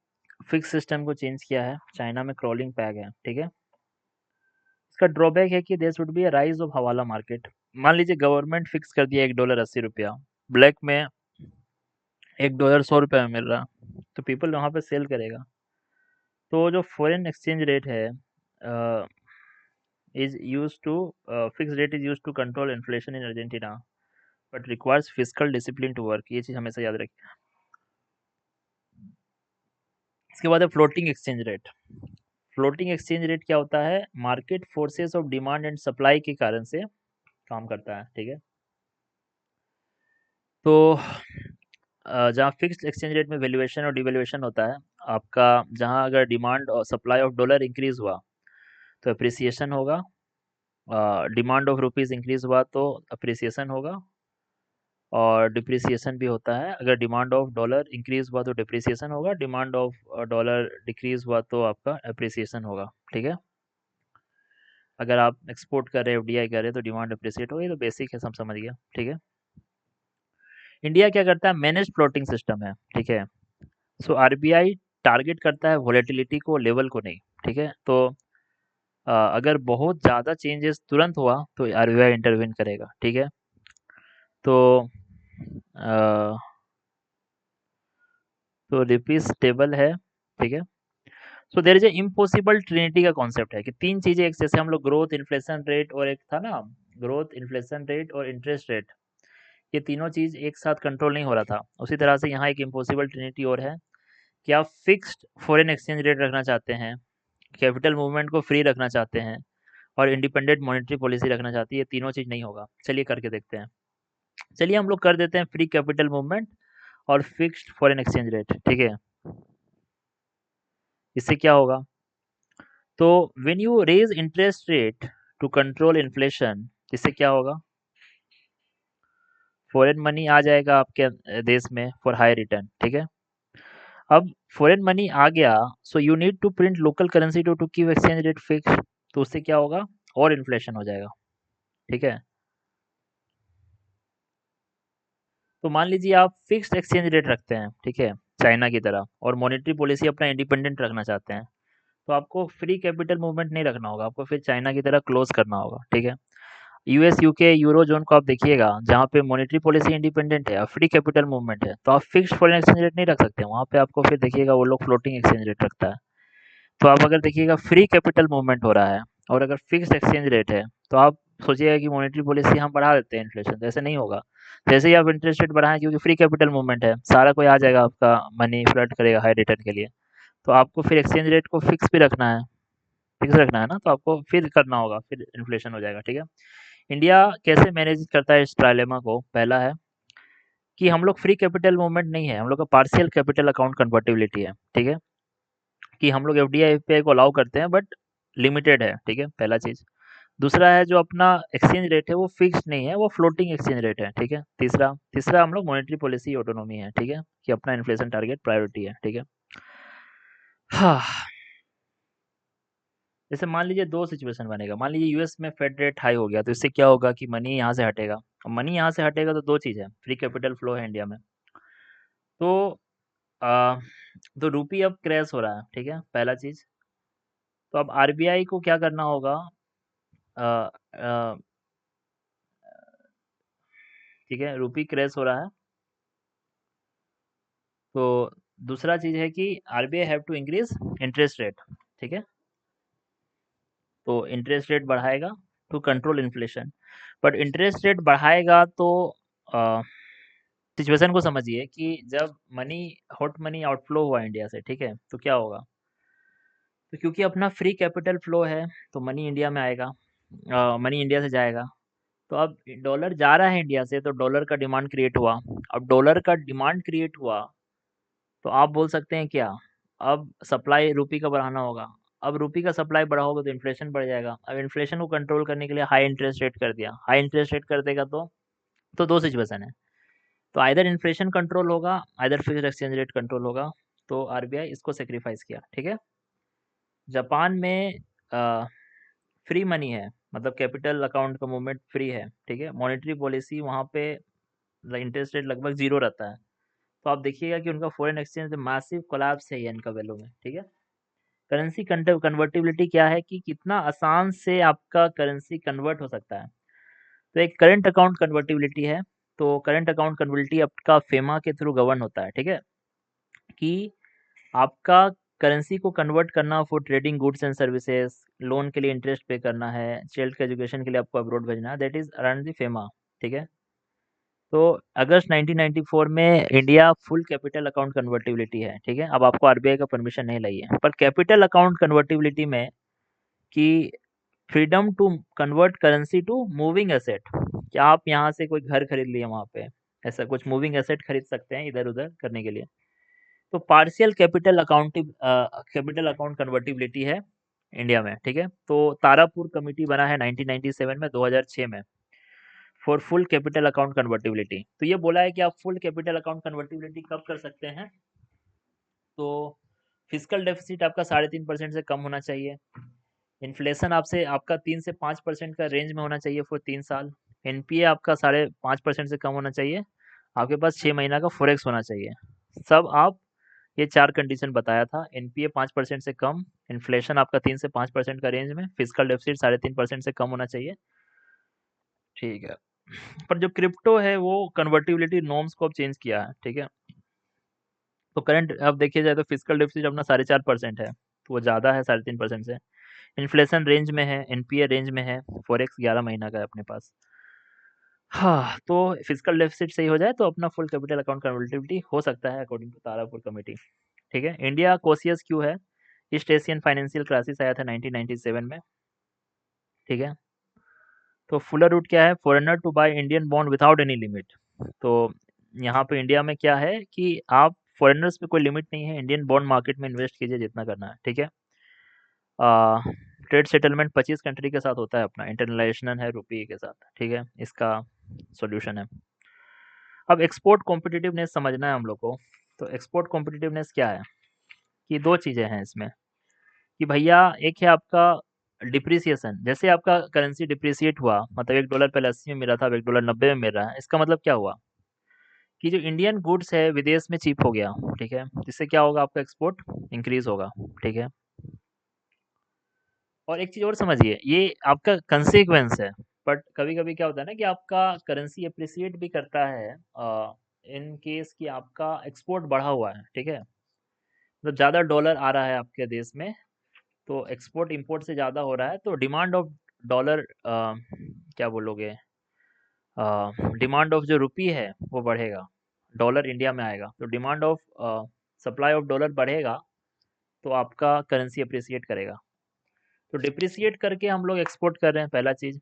फिक्स सिस्टम को चेंज किया है, चाइना में क्रॉलिंग पैग है, ठीक है। इसका ड्रॉबैक है कि there should be a rise of hawala market. मान लीजिए गवर्नमेंट फिक्स कर दिया $1 80, ब्लैक में $1 100 में मिल रहा, तो पीपल वहाँ पे सेल करेगा। तो जो फॉरेन एक्सचेंज रेट है is used to fixed rate is used to control inflation in Argentina but requires fiscal discipline to work। ये चीज़ हमेशा याद रखिए। इसके बाद है floating exchange rate. Floating exchange rate क्या होता है? Market forces of demand and supply के कारण से काम करता है, ठीक है। तो जहाँ फिक्स्ड एक्सचेंज रेट में वैल्यूएशन और डिवैल्यूएशन होता है आपका, जहाँ अगर डिमांड और सप्लाई ऑफ डॉलर इंक्रीज हुआ तो अप्रिसिएशन होगा, डिमांड ऑफ रुपीज़ इंक्रीज हुआ तो अप्रिसिएशन होगा, और डिप्रिसिएशन भी होता है। अगर डिमांड ऑफ डॉलर इंक्रीज हुआ तो डिप्रिसिएशन होगा, डिमांड ऑफ डॉलर डिक्रीज हुआ तो आपका अप्रिसिएशन होगा, ठीक है। अगर आप एक्सपोर्ट कर रहे हैं, एफडीआई कर रहे हैं, तो डिमांड अप्रिसिएट होगी। तो बेसिक है, सब समझ गया, ठीक है। इंडिया क्या करता है? मैनेज फ्लोटिंग सिस्टम है, ठीक है। सो आरबीआई टारगेट करता है वोलेटिलिटी को, लेवल को नहीं, ठीक है। तो अगर बहुत ज़्यादा चेंजेस तुरंत हुआ तो आरबीआई इंटरवेन करेगा, ठीक है। तो अ, तो रुपी स्टेबल है, ठीक है। So there is a impossible trinity का कॉन्सेप्ट है कि तीन चीजें एक जैसे, हम लोग ग्रोथ, इन्फ्लेशन रेट और एक था ना, ग्रोथ, इन्फ्लेशन रेट और इंटरेस्ट रेट, ये तीनों चीज एक साथ कंट्रोल नहीं हो रहा था। उसी तरह से यहाँ एक इम्पॉसिबल ट्रिनिटी और है कि आप फिक्स्ड फॉरेन एक्सचेंज रेट रखना चाहते हैं, कैपिटल मूवमेंट को फ्री रखना चाहते हैं, और इंडिपेंडेंट मॉनेटरी पॉलिसी रखना चाहती है। ये तीनों चीज नहीं होगा। चलिए करके देखते हैं। चलिए हम लोग कर देते हैं फ्री कैपिटल मूवमेंट और फिक्स्ड फॉरेन एक्सचेंज रेट, ठीक है। इससे क्या होगा? तो when you raise interest rate to control inflation, इससे क्या होगा? फॉरेन मनी आ जाएगा आपके देश में फॉर हाई रिटर्न, ठीक है। अब फॉरेन मनी आ गया, so you need to print local currency to keep exchange rate fix. तो उससे क्या होगा? और इन्फ्लेशन हो जाएगा, ठीक है। तो मान लीजिए आप फिक्स्ड एक्सचेंज रेट रखते हैं, ठीक है, चाइना की तरह, और मॉनेटरी पॉलिसी अपना इंडिपेंडेंट रखना चाहते हैं, तो आपको फ्री कैपिटल मूवमेंट नहीं रखना होगा, आपको फिर चाइना की तरह क्लोज करना होगा, ठीक है। यूएस, यूके, यूरो जोन को आप देखिएगा, जहाँ पे मॉनेटरी पॉलिसी इंडिपेंडेंट है और फ्री कैपिटल मूवमेंट है, तो आप फिक्स्ड फॉरेन एक्सचेंज रेट नहीं रख सकते। वहाँ पे आपको फिर देखिएगा वो लोग फ्लोटिंग एक्सचेंज रेट रखता है। तो आप अगर देखिएगा फ्री कैपिटल मूवमेंट हो रहा है और अगर फिक्स्ड एक्सचेंज रेट है, तो आप सोचिएगा कि मॉनेटरी पॉलिसी हम बढ़ा देते हैं इन्फ्लेशन, तो ऐसे नहीं होगा। जैसे ही आप इंटरेस्ट रेट बढ़ाएं, क्योंकि फ्री कैपिटल मूवमेंट है, सारा कोई आ जाएगा, आपका मनी फ्लड करेगा हाई रिटर्न के लिए। तो आपको फिर एक्सचेंज रेट को फिक्स भी रखना है, फिक्स रखना है ना, तो आपको फिर करना होगा, फिर इन्फ्लेशन हो जाएगा, ठीक है। इंडिया कैसे मैनेज करता है इस ट्रायलेमा को? पहला है कि हम लोग फ्री कैपिटल मूवमेंट नहीं है, हम लोग का पार्शियल कैपिटल अकाउंट कन्वर्टिबिलिटी है, ठीक है। कि हम लोग एफडीआई एफपीआई को अलाउ करते हैं बट लिमिटेड है, ठीक है, पहला चीज। दूसरा है जो अपना एक्सचेंज रेट है वो फिक्स्ड नहीं है, वो फ्लोटिंग एक्सचेंज रेट है, ठीक है। तीसरा तीसरा हम लोग मॉनेटरी पॉलिसी ऑटोनॉमी है, ठीक है, कि अपना इन्फ्लेशन टारगेट प्रायोरिटी है, ठीक है। हाँ, जैसे मान लीजिए दो सिचुएशन बनेगा। मान लीजिए यूएस में फेड रेट हाई हो गया, तो इससे क्या होगा कि मनी यहाँ से हटेगा। और मनी यहाँ से हटेगा तो दो चीज़ है, फ्री कैपिटल फ्लो है इंडिया में। तो आ, तो रूपी अब क्रैश हो रहा है, ठीक है, पहला चीज़। तो अब आरबीआई को क्या करना होगा? आ, आ, ठीक है, रूपी क्रैश हो रहा है, तो दूसरा चीज़ है कि RBI have to increase interest rate, ठीक है। तो इंटरेस्ट रेट बढ़ाएगा to control inflation. But interest rate बढ़ाएगा तो सिचुएशन को समझिए कि जब मनी, हॉट मनी आउटफ्लो हुआ इंडिया से, ठीक है, तो क्या होगा? तो क्योंकि अपना फ्री कैपिटल फ्लो है, तो मनी इंडिया में आएगा, मनी इंडिया से जाएगा। तो अब डॉलर जा रहा है इंडिया से, तो डॉलर का डिमांड क्रिएट हुआ। अब डॉलर का डिमांड क्रिएट हुआ, तो आप बोल सकते हैं क्या? अब सप्लाई रुपी का बढ़ाना होगा। अब रुपी का सप्लाई बढ़ाओगे तो इन्फ्लेशन बढ़ जाएगा। अब इन्फ्लेशन को कंट्रोल करने के लिए हाई इंटरेस्ट रेट कर दिया। हाई इंटरेस्ट रेट कर देगा तो दो सिचुएशन है। तो आइदर इन्फ्लेशन कंट्रोल होगा, either fixed exchange rate control होगा। तो आरबीआई इसको सेक्रीफाइस किया, ठीक है। जापान में फ्री मनी है, मतलब कैपिटल अकाउंट का मूवमेंट फ्री है, ठीक है। मॉनेटरी पॉलिसी वहाँ पे इंटरेस्ट रेट लगभग जीरो रहता है। तो आप देखिएगा कि उनका फॉरेन एक्सचेंज में मैसिव कोलैप्स है येन का वैल्यू में, ठीक है। करेंसी कन्वर्टिबिलिटी क्या है कि कितना आसान से आपका करेंसी कन्वर्ट हो सकता है। तो एक करंट अकाउंट कन्वर्टिबिलिटी है। तो करंट अकाउंट कन्वर्टिबिलिटी आपका फेमा के थ्रू गवर्न होता है, ठीक है, कि आपका करेंसी को कन्वर्ट करना for trading goods and services, loan के लिए इंटरेस्ट पे करना है, चाइल्ड के एजुकेशन के लिए आपको अब्रॉड भेजना है, that is around the FEMA. ठीक है। तो अगस्त 1994 में India full capital account convertibility है। ठीक है। अब आपको आरबीआई का परमिशन नहीं चाहिए, पर कैपिटल अकाउंट कन्वर्टिबिलिटी में कि freedom to convert currency to moving asset, क्या आप यहाँ से कोई घर खरीद लिए वहाँ पे, ऐसा कुछ मूविंग एसेट खरीद सकते हैं इधर उधर करने के लिए। तो पार्शियल कैपिटल अकाउंट कन्वर्टिबिलिटी है इंडिया में। ठीक है। तो तारापुर कमेटी बना है 1997 में, 2006 में, for full capital account convertibility. तो ये बोला है कि आप फुल कैपिटल अकाउंट कन्वर्टिबिलिटी कब कर सकते हैं, तो फिजिकल डेफिसिट आपका 3.5% से कम होना चाहिए, इन्फ्लेशन आपसे आपका 3 से 5% का रेंज में होना चाहिए फॉर 3 साल, एनपीए आपका 5.5% से कम होना चाहिए, आपके पास 6 महीना का फॉरेक्स होना चाहिए। सब आप ये 4 कंडीशन बताया था, एनपीए 5% से कम, इन्फ्लेशन आपका 3 से 5% का रेंज में, फिजिकल डेफिसिट 3.5% से कम होना चाहिए। ठीक है। पर जो क्रिप्टो है वो कन्वर्टिबिलिटी नॉर्म्स को अब चेंज किया है। ठीक है। तो करंट अब देखिए जाए तो फिजिकल डेफिसिट अपना 4.5% है, तो वो ज़्यादा है 3.5% से, इन्फ्लेशन रेंज में है, एनपीए रेंज में है, फॉरेक्स 11 महीना का है अपने पास। हाँ, तो फिजिकल डेफिसिट सही हो जाए तो अपना फुल कैपिटल अकाउंट कन्वर्टिबिलिटी हो सकता है अकॉर्डिंग टू तारापुर कमेटी। ठीक है। इंडिया कॉशियस क्यों है, ईस्ट एशियन फाइनेंशियल क्राइसिस आया था 1997 में। ठीक है। तो फुलर रूट क्या है, foreigner to buy Indian bond without any limit. तो यहाँ पे इंडिया में क्या है कि आप फॉरेनर्स पे कोई लिमिट नहीं है, इंडियन बॉन्ड मार्केट में इन्वेस्ट कीजिए जितना करना है। ठीक है। ट्रेड सेटलमेंट 25 कंट्री के साथ होता है अपना, इंटरनेशनल है रुपये के साथ। ठीक है। इसका सॉल्यूशन है। अब एक्सपोर्ट कॉम्पिटिटिवनेस समझना है हम लोग को। तो एक्सपोर्ट कॉम्पिटिटिवनेस क्या है कि दो चीज़ें हैं इसमें, कि भैया एक है आपका डिप्रिसिएशन, जैसे आपका करेंसी डिप्रिसिएट हुआ, मतलब $1 पहले 80 में मिल रहा था, अब $1 90 में मिल रहा है, इसका मतलब क्या हुआ कि जो इंडियन गुड्स है विदेश में चीप हो गया। ठीक है। जिससे क्या होगा, आपका एक्सपोर्ट इंक्रीज होगा। ठीक है। और एक चीज़ और समझिए, ये आपका कंसेक्वेंस है, बट कभी कभी क्या होता है ना कि आपका करेंसी अप्रिसिएट भी करता है इन केस कि आपका एक्सपोर्ट बढ़ा हुआ है। ठीक है। मतलब ज़्यादा डॉलर आ रहा है आपके देश में, तो एक्सपोर्ट इंपोर्ट से ज़्यादा हो रहा है, तो डिमांड ऑफ डॉलर क्या बोलोगे, डिमांड ऑफ जो रुपी है वो बढ़ेगा, डॉलर इंडिया में आएगा, तो demand of supply of dollar बढ़ेगा, तो आपका करेंसी अप्रिसिएट करेगा। तो डिप्रिसिएट करके हम लोग एक्सपोर्ट कर रहे हैं, पहला चीज़।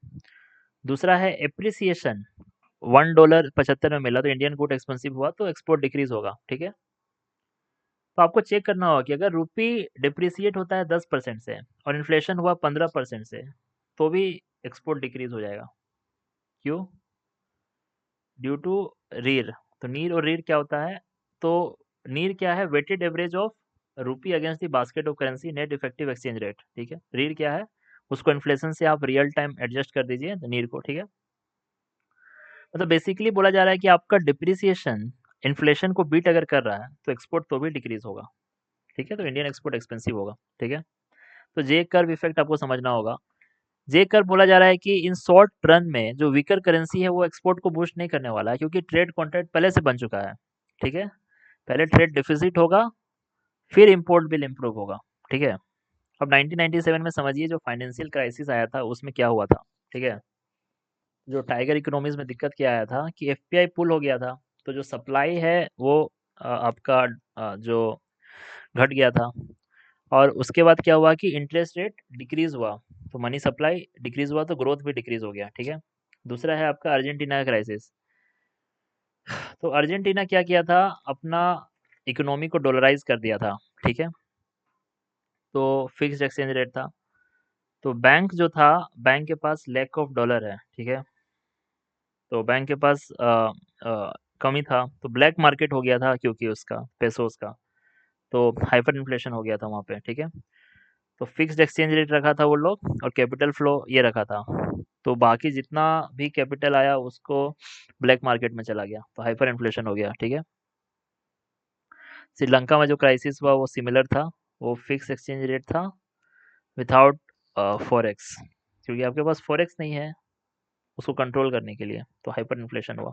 दूसरा है एप्रिसिएशन, $1 75 में मिला तो इंडियन गुड एक्सपेंसिव हुआ तो एक्सपोर्ट डिक्रीज होगा। ठीक है। तो आपको चेक करना होगा कि अगर रुपी डिप्रिसिएट होता है 10% से और इन्फ्लेशन हुआ 15% से, तो भी एक्सपोर्ट डिक्रीज हो जाएगा। क्यों? Due to REER. तो नीर और रीर क्या होता है, तो नीर क्या है, weighted average of rupee against the basket of currency net effective exchange rate. ठीक है। रीर क्या है, उसको इन्फ्लेशन से आप रियल टाइम एडजस्ट कर दीजिए नीर को। ठीक है। मतलब बेसिकली बोला जा रहा है कि आपका डिप्रिसिएशन इन्फ्लेशन को बीट अगर कर रहा है तो एक्सपोर्ट तो भी डिक्रीज होगा। ठीक है। तो इंडियन एक्सपोर्ट एक्सपेंसिव होगा। ठीक है। तो जे कर्व इफेक्ट आपको समझना होगा। जे कर्व बोला जा रहा है कि इन शॉर्ट रन में जो वीकर करेंसी है वो एक्सपोर्ट को बूस्ट नहीं करने वाला है, क्योंकि ट्रेड कॉन्ट्रैक्ट पहले से बन चुका है। ठीक है। पहले ट्रेड डिफिसिट होगा, फिर इंपोर्ट बिल इम्प्रूव होगा। ठीक है। अब 1997 में समझिए जो फाइनेंशियल क्राइसिस आया था उसमें क्या हुआ था। ठीक है। जो टाइगर इकोनॉमीज में दिक्कत क्या आया था कि एफपीआई पुल हो गया था, तो जो सप्लाई है वो आपका जो घट गया था, और उसके बाद क्या हुआ कि इंटरेस्ट रेट डिक्रीज हुआ, तो मनी सप्लाई डिक्रीज हुआ तो ग्रोथ भी डिक्रीज हो गया। ठीक है। दूसरा है आपका अर्जेंटीना क्राइसिस। तो अर्जेंटीना क्या किया था, अपना इकोनॉमी को डॉलराइज कर दिया था। ठीक है। तो फिक्स्ड एक्सचेंज रेट था, तो बैंक जो था, बैंक के पास लैक ऑफ डॉलर है। ठीक है। तो बैंक के पास कमी था, तो ब्लैक मार्केट हो गया था क्योंकि उसका पेसोस का, तो हाइपर इन्फ्लेशन हो गया था वहाँ पे। ठीक है। तो फिक्स्ड एक्सचेंज रेट रखा था वो लोग, और कैपिटल फ्लो ये रखा था, तो बाकी जितना भी कैपिटल आया उसको ब्लैक मार्केट में चला गया, तो हाइपर इन्फ्लेशन हो गया। ठीक है। श्रीलंका में जो क्राइसिस हुआ वो सिमिलर था, वो फिक्स एक्सचेंज रेट था विदाउट फॉरेक्स, क्योंकि आपके पास फॉरेक्स नहीं है उसको कंट्रोल करने के लिए, तो हाइपर इन्फ्लेशन हुआ।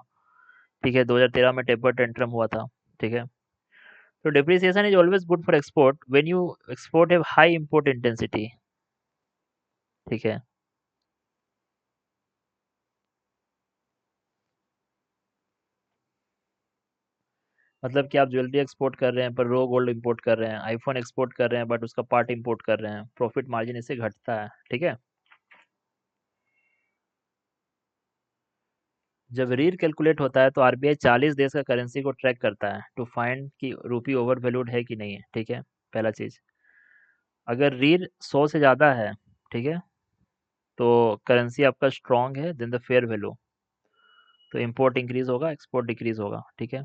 ठीक है। 2013 में टेपर टेंट्रम हुआ था। ठीक है। तो depreciation is always good for export when you export have high import intensity, ठीक है। मतलब कि आप ज्वेलरी एक्सपोर्ट कर रहे हैं पर रो गोल्ड इंपोर्ट कर रहे हैं, आईफोन एक्सपोर्ट कर रहे हैं बट उसका पार्ट इंपोर्ट कर रहे हैं, प्रॉफिट मार्जिन इससे घटता है, ठीक है। जब रीर कैलकुलेट होता है तो आरबीआई 40 देश का करेंसी को ट्रैक करता है टू फाइंड कि रुपी ओवर वैल्यूड है कि नहीं है, ठीक है। पहला चीज, अगर रीर 100 से ज्यादा है, ठीक है, तो करेंसी आपका स्ट्रांग है, देन द फेयर वैल्यू, तो इंपोर्ट इंक्रीज होगा, एक्सपोर्ट डिक्रीज होगा, ठीक है।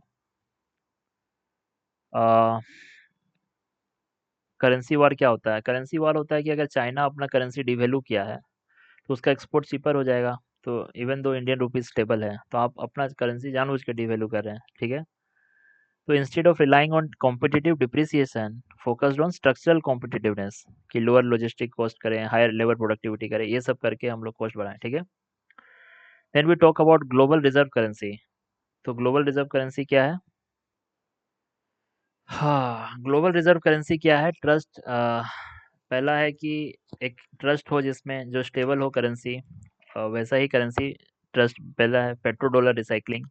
करेंसी वार क्या होता है? करेंसी वार होता है कि अगर चाइना अपना करेंसी डिवैल्यू किया है तो उसका एक्सपोर्ट चीपर हो जाएगा। तो even though Indian rupees stable है तो आप अपना करेंसी जानबूझ के डिवैल्यू कर रहे हैं, ठीक है। तो instead of relying on competitive depreciation, focused on structural competitiveness, कि लोअर लॉजिस्टिक कॉस्ट करें, हायर लेबर प्रोडक्टिविटी करें, ये सब करके हम लोग कॉस्ट बढ़ाएं, ठीक है। Then we talk about global reserve currency. तो ग्लोबल रिजर्व करेंसी क्या है? हाँ, ग्लोबल रिजर्व करेंसी क्या है? ट्रस्ट, पहला है कि एक ट्रस्ट हो जिसमें जो स्टेबल हो करेंसी, वैसा ही करेंसी ट्रस्ट पहला है। पेट्रो डॉलर रिसाइकलिंग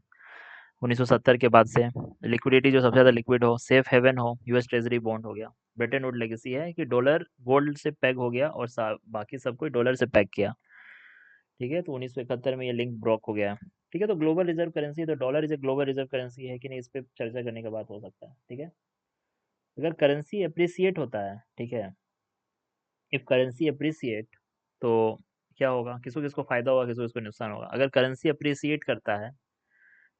1970 के बाद से, लिक्विडिटी जो सबसे ज़्यादा लिक्विड हो, सेफ हेवन हो, यूएस ट्रेजरी बॉन्ड हो गया। ब्रेटन वुड लेगेसी है कि डॉलर गोल्ड से पैग हो गया और बाकी सब कोई डॉलर से पैग किया, ठीक है। तो 1971 में ये लिंक ब्रोक हो गया, ठीक है। तो ग्लोबल रिजर्व करेंसी, तो dollar is a global reserve currency है कि नहीं, इस पे चर्चा करने के बाद हो सकता है, ठीक है। अगर करेंसी अप्रिसिएट होता है, ठीक है, इफ करेंसी अप्रिसिएट, तो क्या होगा? किसको किसको फायदा होगा, किसको किसको नुकसान होगा? अगर करेंसी अप्रिसिएट करता है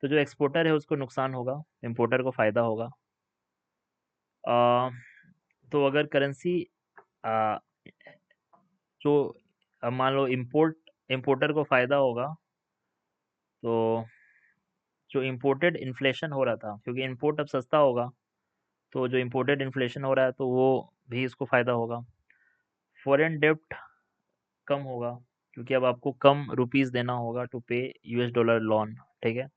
तो जो एक्सपोर्टर है उसको नुकसान होगा, इम्पोर्टर को फायदा होगा। आ, तो अगर करेंसी जो मान लो इम्पोर्टर को फायदा होगा, तो जो इम्पोर्टेड इन्फ्लेशन हो रहा था, क्योंकि इम्पोर्ट अब सस्ता होगा, तो जो इम्पोर्टेड इन्फ्लेशन हो रहा है तो वो भी इसको फायदा होगा। फॉरेन डेब्ट कम होगा, क्योंकि अब आपको कम रुपीस देना होगा टू पे यूएस डॉलर लोन, ठीक है।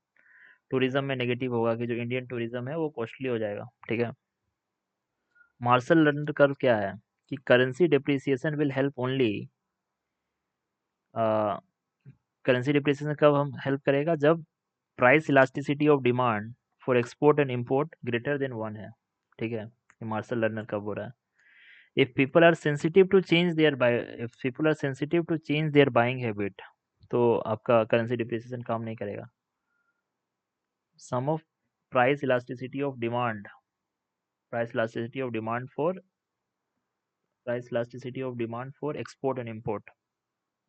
टूरिज्म में नेगेटिव होगा कि जो इंडियन टूरिज्म है वो कॉस्टली हो जाएगा, ठीक है। मार्शल लर्नर कर्व क्या है? कि currency depreciation will help only, currency depreciation कब हम हेल्प करेगा? जब price elasticity of demand for export and import greater than one है, ठीक है। ये मार्शल लर्नर कब हो रहा है? If people are sensitive to change their buy if people are sensitive to change their buying habit, तो आपका करेंसी डिप्रिसिएशन काम नहीं करेगा। Sum of price elasticity of demand, price elasticity of demand for price elasticity of demand for export and import.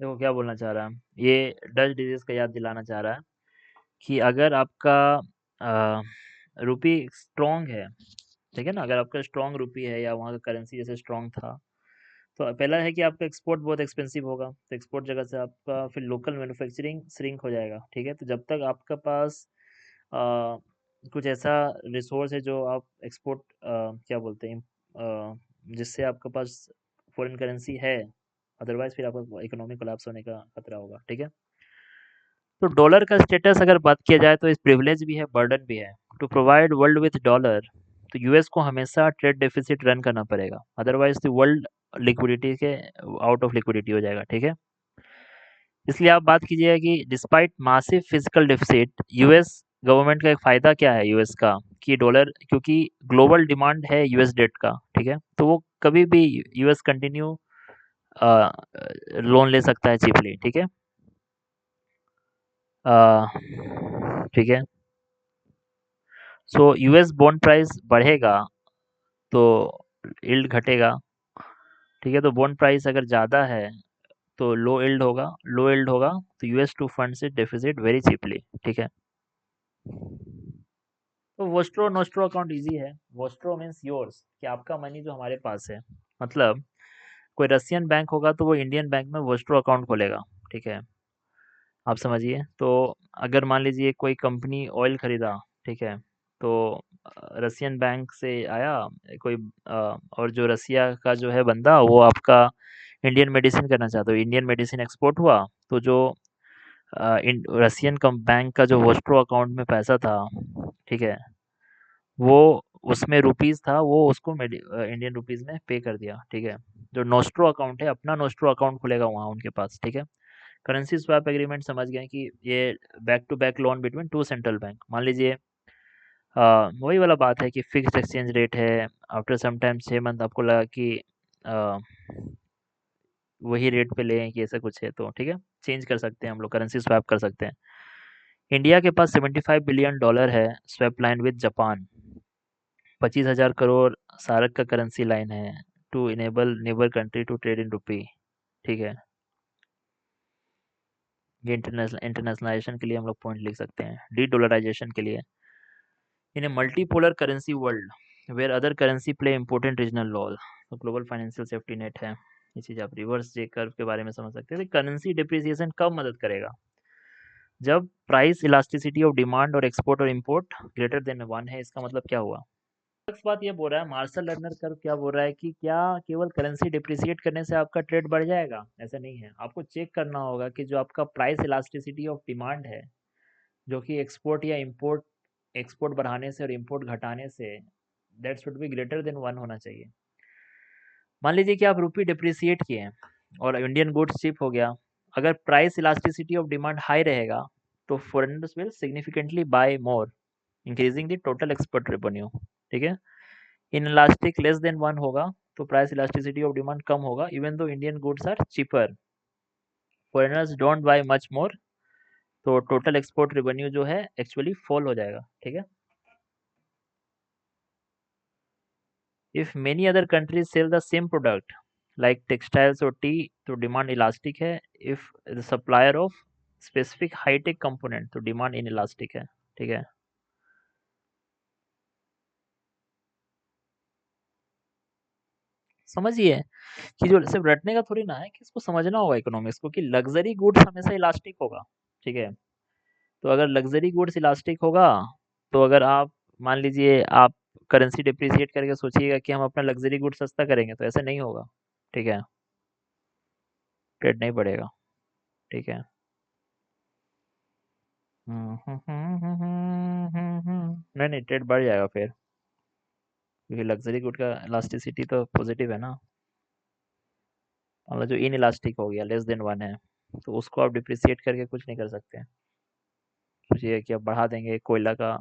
देखो क्या बोलना चाह रहा है, ये डच डिजीज का याद दिलाना चाह रहा है कि अगर आपका रुपी स्ट्रॉन्ग है, ठीक है ना, अगर आपका स्ट्रॉन्ग रुपी है या वहाँ का करेंसी जैसे स्ट्रॉन्ग था, तो पहला है कि आपका एक्सपोर्ट बहुत एक्सपेंसिव होगा, तो एक्सपोर्ट जगह से आपका फिर लोकल मैन्युफैक्चरिंग श्रिंक हो जाएगा, ठीक है। तो जब तक आपका पास अ, कुछ ऐसा रिसोर्स है जो आप एक्सपोर्ट क्या बोलते हैं, जिससे आपके पास फॉरेन करेंसी है, अदरवाइज फिर आपका इकोनॉमिक कोलैप्स होने का खतरा होगा, ठीक है। तो डॉलर का स्टेटस अगर बात किया जाए तो इस प्रिविलेज भी है, बर्डन भी है। To provide world with dollar, तो यूएस को हमेशा ट्रेड डेफिसिट रन करना पड़ेगा, अदरवाइज तो वर्ल्ड लिक्विडिटी के आउट ऑफ लिक्विडिटी हो जाएगा, ठीक है। इसलिए आप बात कीजिएगा कि despite massive physical deficit, US government का एक फायदा क्या है यूएस का, कि डॉलर, क्योंकि ग्लोबल डिमांड है यूएस डेट का, ठीक है, तो वो कभी भी यूएस कंटिन्यू लोन ले सकता है चीपली, ठीक है। अ, ठीक है। सो यूएस बॉन्ड प्राइस बढ़ेगा तो यील्ड घटेगा, ठीक है। तो बॉन्ड प्राइस अगर ज़्यादा है तो लो यील्ड होगा, तो यूएस टू फंड से डेफिसिट वेरी चीपली, ठीक है। तो वोस्ट्रो नोस्ट्रो अकाउंट इजी है। वोस्ट्रो मीन्स योर्स, कि आपका मनी जो हमारे पास है, मतलब कोई रशियन बैंक होगा तो वो इंडियन बैंक में वोस्ट्रो अकाउंट खोलेगा, ठीक है। आप समझिए, तो अगर मान लीजिए कोई कंपनी ऑयल खरीदा, ठीक है, तो रसियन बैंक से आया कोई, और जो रसिया का जो है बंदा, वो आपका इंडियन मेडिसिन करना चाहता, तो इंडियन मेडिसिन एक्सपोर्ट हुआ, तो जो रसियन बैंक का जो वोस्ट्रो अकाउंट में पैसा था, ठीक है, वो उसमें रुपीज़ था वो उसको इंडियन रुपीज़ में पे कर दिया, ठीक है। जो नोस्ट्रो अकाउंट है अपना नोस्ट्रो अकाउंट खुलेगा वहाँ उनके पास, ठीक है। करेंसी स्वैप एग्रीमेंट समझ गए कि ये back to back loan between two central bank. मान लीजिए वही वाला बात है कि फिक्स्ड एक्सचेंज रेट है, आफ्टर सम टाइम 6 मंथ आपको लगा कि अ, वही रेट पे लें कि ऐसा कुछ है तो ठीक है, चेंज कर सकते हैं हम लोग, करेंसी स्वैप कर सकते हैं। इंडिया के पास $75 बिलियन है swap line with Japan. 25,000 crore SAARC का करेंसी लाइन है to enable neighbour country to trade in rupee, ठीक है। ये इंटरनेशनलाइजेशन के लिए हम लोग पॉइंट लिख सकते हैं, डी डॉलराइजेशन के लिए। In a multipolar currency world where other currency play important regional role, तो ग्लोबल फाइनेंशियल सेफ्टी नेट है। ये चीज़ आप रिवर्स जे कर्व के बारे में समझ सकते हैं। करेंसी डिप्रिसिएशन कब मदद करेगा? जब प्राइस इलास्टिसिटी ऑफ डिमांड और एक्सपोर्ट और इंपोर्ट ग्रेटर देन 1 है। इसका मतलब क्या हुआ? नेक्स्ट बात ये बोल रहा है, मार्शल लर्नर कर्व क्या बोल रहा है कि क्या केवल करेंसी डिप्रिसिएट करने से आपका ट्रेड बढ़ जाएगा? ऐसा नहीं है, आपको चेक करना होगा कि जो आपका प्राइस इलास्टिसिटी ऑफ डिमांड है, जो कि एक्सपोर्ट या इंपोर्ट, एक्सपोर्ट बढ़ाने से और इंपोर्ट घटाने से, that should be greater then 1 होना चाहिए। मान लीजिए कि आप रुपी डिप्रिसिएट किए हैं और इंडियन गुड्स चीप हो गया। अगर price elasticity of demand high रहेगा तो foreigners will significantly buy more, increasing the total export revenue, ठीक है। इन इलास्टिक लेस देन 1 होगा तो प्राइस इलास्टिसिटी ऑफ डिमांड कम होगा, even though Indian goods are cheaper, foreigners don't buy much more, तो total export revenue जो है actually fall हो जाएगा, ठीक है। If many other countries sell the same product like textiles और टी, तो डिमांड इलास्टिक है। If the supplier of specific hitech component, तो डिमांड इन इलास्टिक है, ठीक है। समझिए कि जो सिर्फ रटने का थोड़ी ना है, कि इसको समझना होगा इकोनॉमिक्स को, कि लग्जरी गुड्स हमेशा इलास्टिक होगा, ठीक है। तो अगर लग्जरी गुड्स इलास्टिक होगा तो अगर आप मान लीजिए आप करेंसी डिप्रिसिएट करके सोचिएगा कि हम अपना लग्जरी गुड सस्ता करेंगे, तो ऐसा नहीं होगा, ठीक है। ट्रेड नहीं बढ़ेगा, ठीक है। नहीं नहीं, ट्रेड बढ़ जाएगा फिर, क्योंकि लग्जरी गुड का इलास्टिसिटी तो पॉजिटिव है ना। मतलब जो इन इलास्टिक हो गया लेस देन 1 है, तो उसको आप डिप्रिसिएट करके कुछ नहीं कर सकते। सोचिए कि आप बढ़ा देंगे कोयला का,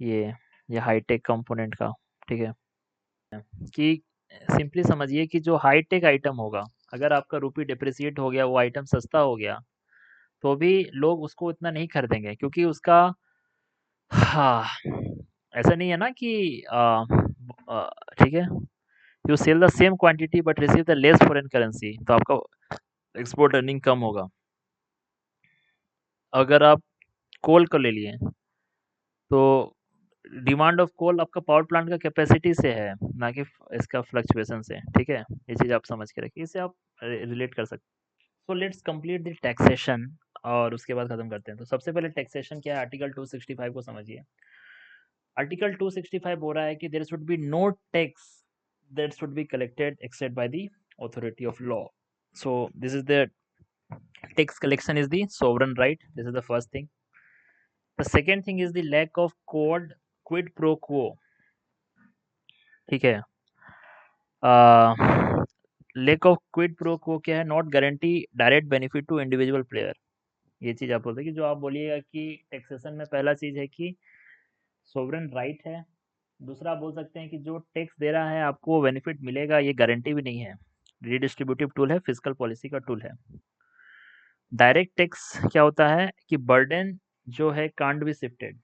ये ये हाईटेक कंपोनेंट का, ठीक है। कि सिंपली समझिए कि जो हाईटेक आइटम होगा, अगर आपका रुपी डिप्रिसिएट हो गया, वो आइटम सस्ता हो गया, तो भी लोग उसको इतना नहीं खरीदेंगे, क्योंकि उसका, हाँ, ऐसा नहीं है ना कि ठीक है, you sell the same quantity but receive the less foreign currency, तो आपका एक्सपोर्ट अर्निंग कम होगा। अगर आप कोल को ले लिए, तो डिमांड ऑफ कोल आपका पावर प्लांट का कैपेसिटी से है, ना कि इसका फ्लक्चुएशन से, ठीक है। ये चीज़ आप समझ के रखिए, इससे आप रिलेट कर सकते हैं। So let's complete the taxation और उसके बाद खत्म करते हैं। तो सबसे पहले टैक्सेशन क्या है, आर्टिकल 265 को समझिए। आर्टिकल 265 बोल रहा है कि there should be no tax that should be collected except by the authority of law. So this is the tax collection is the sovereign right. This is the first thing. The second thing is the lack of quid pro quo, ठीक है। Lake of quid pro को क्या है, not guarantee direct benefit to individual player. ये चीज आप बोलते हैं कि जो आप बोलिएगा कि टैक्सेशन में पहला चीज है कि सोवरेन राइट है। दूसरा आप बोल सकते हैं कि जो टैक्स दे रहा है आपको वो बेनिफिट मिलेगा, ये गारंटी भी नहीं है। रिडिस्ट्रीब्यूटिव टूल है, फिजिकल पॉलिसी का टूल है। डायरेक्ट टैक्स क्या होता है कि बर्डन जो है कांट बी शिफ्टेड,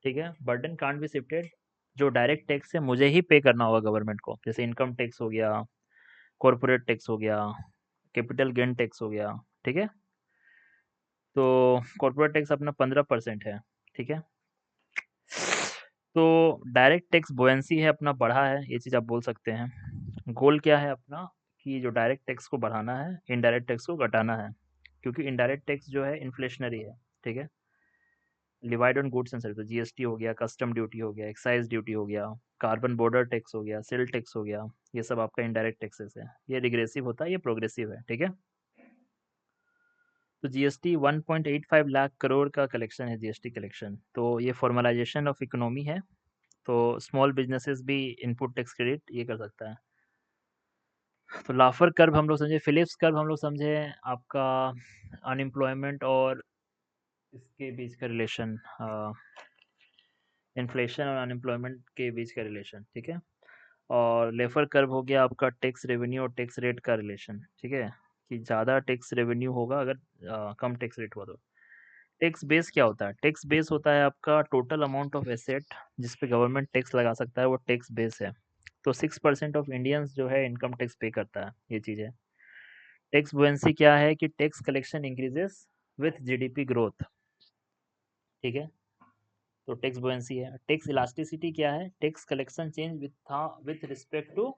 ठीक है, बर्डन कांट बी शिफ्टेड। जो डायरेक्ट टैक्स है मुझे ही पे करना होगा गवर्नमेंट को, जैसे इनकम टैक्स हो गया, कॉर्पोरेट टैक्स हो गया, कैपिटल गेन टैक्स हो गया, ठीक है। तो कॉर्पोरेट टैक्स अपना 15% है, ठीक है। तो डायरेक्ट टैक्स बोयंसी है अपना, बढ़ा है, ये चीज़ आप बोल सकते हैं। गोल क्या है अपना, कि जो डायरेक्ट टैक्स को बढ़ाना है, इनडायरेक्ट टैक्स को घटाना है, क्योंकि इनडायरेक्ट टैक्स जो है इन्फ्लेशनरी है, ठीक है। Levied on goods and service, GST हो गया, कस्टम ड्यूटी हो गया, एक्साइज ड्यूटी हो गया, कार्बन बॉर्डर टैक्स हो गया, सेल टैक्स हो गया, ये सब आपका इनडायरेक्ट टैक्सेस है। ये रिग्रेसिव होता है, ये प्रोग्रेसिव है, ठीक है। तो जीएसटी 1.85 लाख करोड़ का कलेक्शन है, जीएसटी कलेक्शन। तो ये फॉर्मलाइजेशन ऑफ इकोनॉमी है, तो स्मॉल बिजनेसेस भी इनपुट टैक्स क्रेडिट ये कर सकता है। तो लाफर कर्व हम लोग समझे, फिलिप्स कर्व हम लोग समझे, आपका अनएम्प्लॉयमेंट और इसके बीच का रिलेशन, इन्फ्लेशन और अनएम्प्लॉयमेंट के बीच का रिलेशन, ठीक है। और लेफर कर्व हो गया आपका टैक्स रेवेन्यू और टैक्स रेट का रिलेशन, ठीक है, कि ज़्यादा टैक्स रेवेन्यू होगा अगर कम टैक्स रेट हुआ तो। टैक्स बेस क्या होता है? टैक्स बेस होता है आपका टोटल अमाउंट ऑफ एसेट जिस पे गवर्नमेंट टैक्स लगा सकता है, वो टैक्स बेस है। तो 6% ऑफ इंडियंस जो है इनकम टैक्स पे करता है, ये चीज़ है। टैक्स बुएंसी क्या है कि tax collection increases with GDP growth, ठीक है। तो टैक्स बुएंसी है। टैक्स इलास्टिसिटी क्या है? Tax collection change with respect to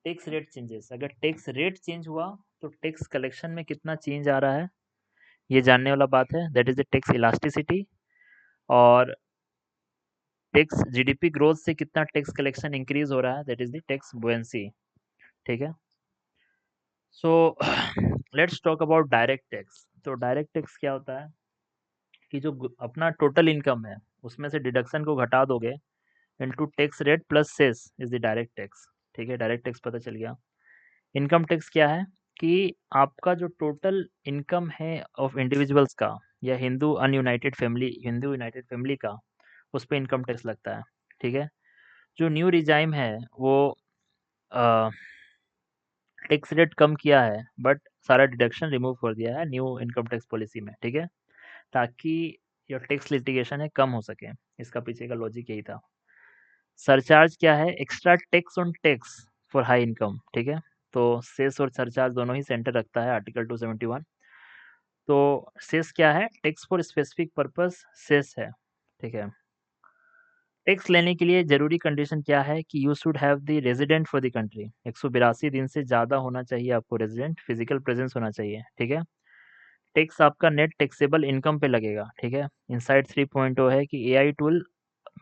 tax rate changes. अगर टैक्स रेट चेंज हुआ तो टैक्स कलेक्शन में कितना चेंज आ रहा है, ये जानने वाला बात है, that is the tax elasticity. और टैक्स जीडीपी ग्रोथ से कितना टैक्स कलेक्शन इंक्रीज हो रहा है, that is the tax buoyancy, ठीक है। So let's talk about direct tax. तो डायरेक्ट टैक्स क्या होता है कि जो अपना टोटल इनकम है उसमें से डिडक्शन को घटा दोगे into tax rate plus cess is the direct tax, ठीक है। डायरेक्ट टैक्स पता चल गया। इनकम टैक्स क्या है कि आपका जो टोटल इनकम है ऑफ इंडिविजुअल्स का, या हिंदू यूनाइटेड फैमिली का, उस पे इनकम टैक्स लगता है, ठीक है। जो न्यू रिजाइम है वो टैक्स रेट कम किया है, बट सारा डिडक्शन रिमूव कर दिया है न्यू इनकम टैक्स पॉलिसी में, ठीक है, ताकि जो टैक्स लिटिगेशन है कम हो सके। इसका पीछे का लॉजिक यही था। सरचार्ज क्या है? Extra tax on tax for high income, ठीक है। तो सेस और सरचार्ज दोनों ही सेंटर रखता है आर्टिकल 271। तो सेस क्या है? Tax for specific purpose cess है, ठीक है। टैक्स लेने के लिए जरूरी कंडीशन क्या है कि you should have the resident for the country. 182 दिन से ज़्यादा होना चाहिए आपको रेजिडेंट, फिजिकल प्रेजेंस होना चाहिए, ठीक है। टैक्स आपका नेट टैक्सेबल इनकम पे लगेगा, ठीक है। इनसाइड 3.0 है कि एआई टूल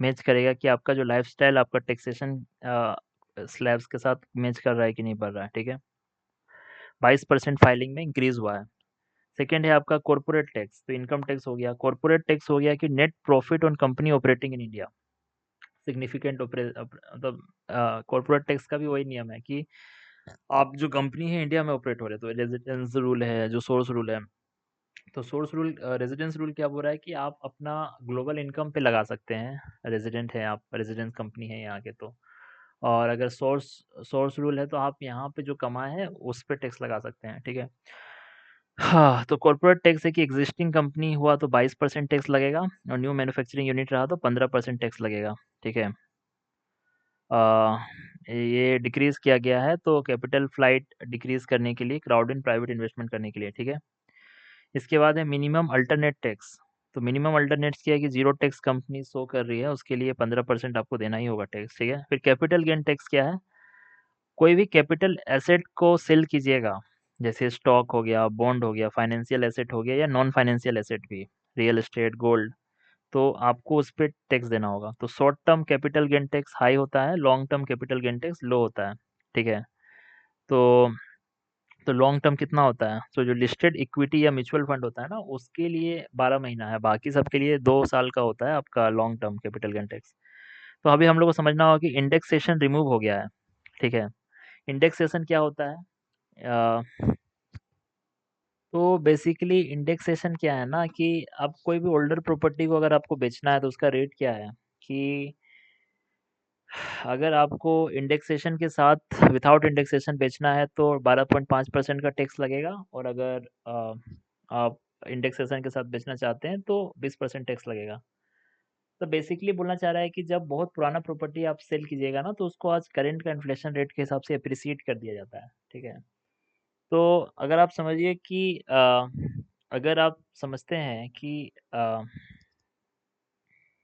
मैच करेगा कि आपका जो लाइफस्टाइल आपका टैक्सेशन स्लैब्स के साथ मैच कर रहा है कि नहीं कर रहा है, ठीक है। 22% फाइलिंग में इंक्रीज हुआ है। सेकंड है आपका कॉर्पोरेट टैक्स। तो इनकम टैक्स हो गया, कॉर्पोरेट टैक्स हो गया कि net profit on company operating in India. Significant मतलब कॉर्पोरेट टैक्स का भी वही नियम है कि आप जो कंपनी है इंडिया में ऑपरेट हो रहे, तो रेजिडेंस रूल है, जो सोर्स रूल है। तो सोर्स रूल रेजिडेंस रूल क्या बोल रहा है कि आप अपना ग्लोबल इनकम पे लगा सकते हैं, रेजिडेंट है आप, रेजिडेंस कंपनी है यहाँ के तो। और अगर सोर्स सोर्स रूल है तो आप यहाँ पे जो कमाए हैं उस पे टैक्स लगा सकते हैं, ठीक है। हाँ, तो कॉर्पोरेट टैक्स है कि एग्जिस्टिंग कंपनी हुआ तो 22% टैक्स लगेगा, और न्यू मैन्युफैक्चरिंग यूनिट रहा तो 15% टैक्स लगेगा, ठीक है। आ, ये डिक्रीज किया गया है तो कैपिटल फ्लाइट डिक्रीज करने के लिए, क्राउड इन प्राइवेट इन्वेस्टमेंट करने के लिए, ठीक है। इसके बाद है मिनिमम अल्टरनेट टैक्स। तो मिनिमम अल्टरनेट्स क्या है कि जीरो टैक्स कंपनी शो कर रही है उसके लिए 15% आपको देना ही होगा टैक्स, ठीक है। फिर कैपिटल गेन टैक्स क्या है? कोई भी कैपिटल एसेट को सेल कीजिएगा, जैसे स्टॉक हो गया, बॉन्ड हो गया, फाइनेंशियल एसेट हो गया, या नॉन फाइनेंशियल एसेट भी, रियल एस्टेट, गोल्ड, तो आपको उस पर टैक्स देना होगा। तो short term capital gain tax high होता है, long term capital gain tax low होता है, ठीक है। तो लॉन्ग टर्म कितना होता है? तो जो लिस्टेड इक्विटी या म्यूचुअल फंड होता है ना, उसके लिए 12 महीना है, बाकी सबके लिए 2 साल का होता है आपका long term capital gain tax. तो अभी हम लोग को समझना होगा कि इंडेक्सेशन रिमूव हो गया है, ठीक है। इंडेक्सेशन क्या होता है? तो बेसिकली इंडेक्सेशन क्या है ना कि आप कोई भी ओल्डर प्रॉपर्टी को अगर आपको बेचना है तो उसका रेट क्या है कि अगर आपको इंडेक्सेशन के साथ विदाउट इंडेक्सेशन बेचना है तो 12.5% का टैक्स लगेगा, और अगर आप इंडेक्सेशन के साथ बेचना चाहते हैं तो 20% टैक्स लगेगा। तो बेसिकली बोलना चाह रहा है कि जब बहुत पुराना प्रॉपर्टी आप सेल कीजिएगा ना, तो उसको आज करंट का इन्फ्लेशन रेट के हिसाब से अप्रिसिएट कर दिया जाता है, ठीक है। तो अगर आप समझिए कि अगर आप समझते हैं कि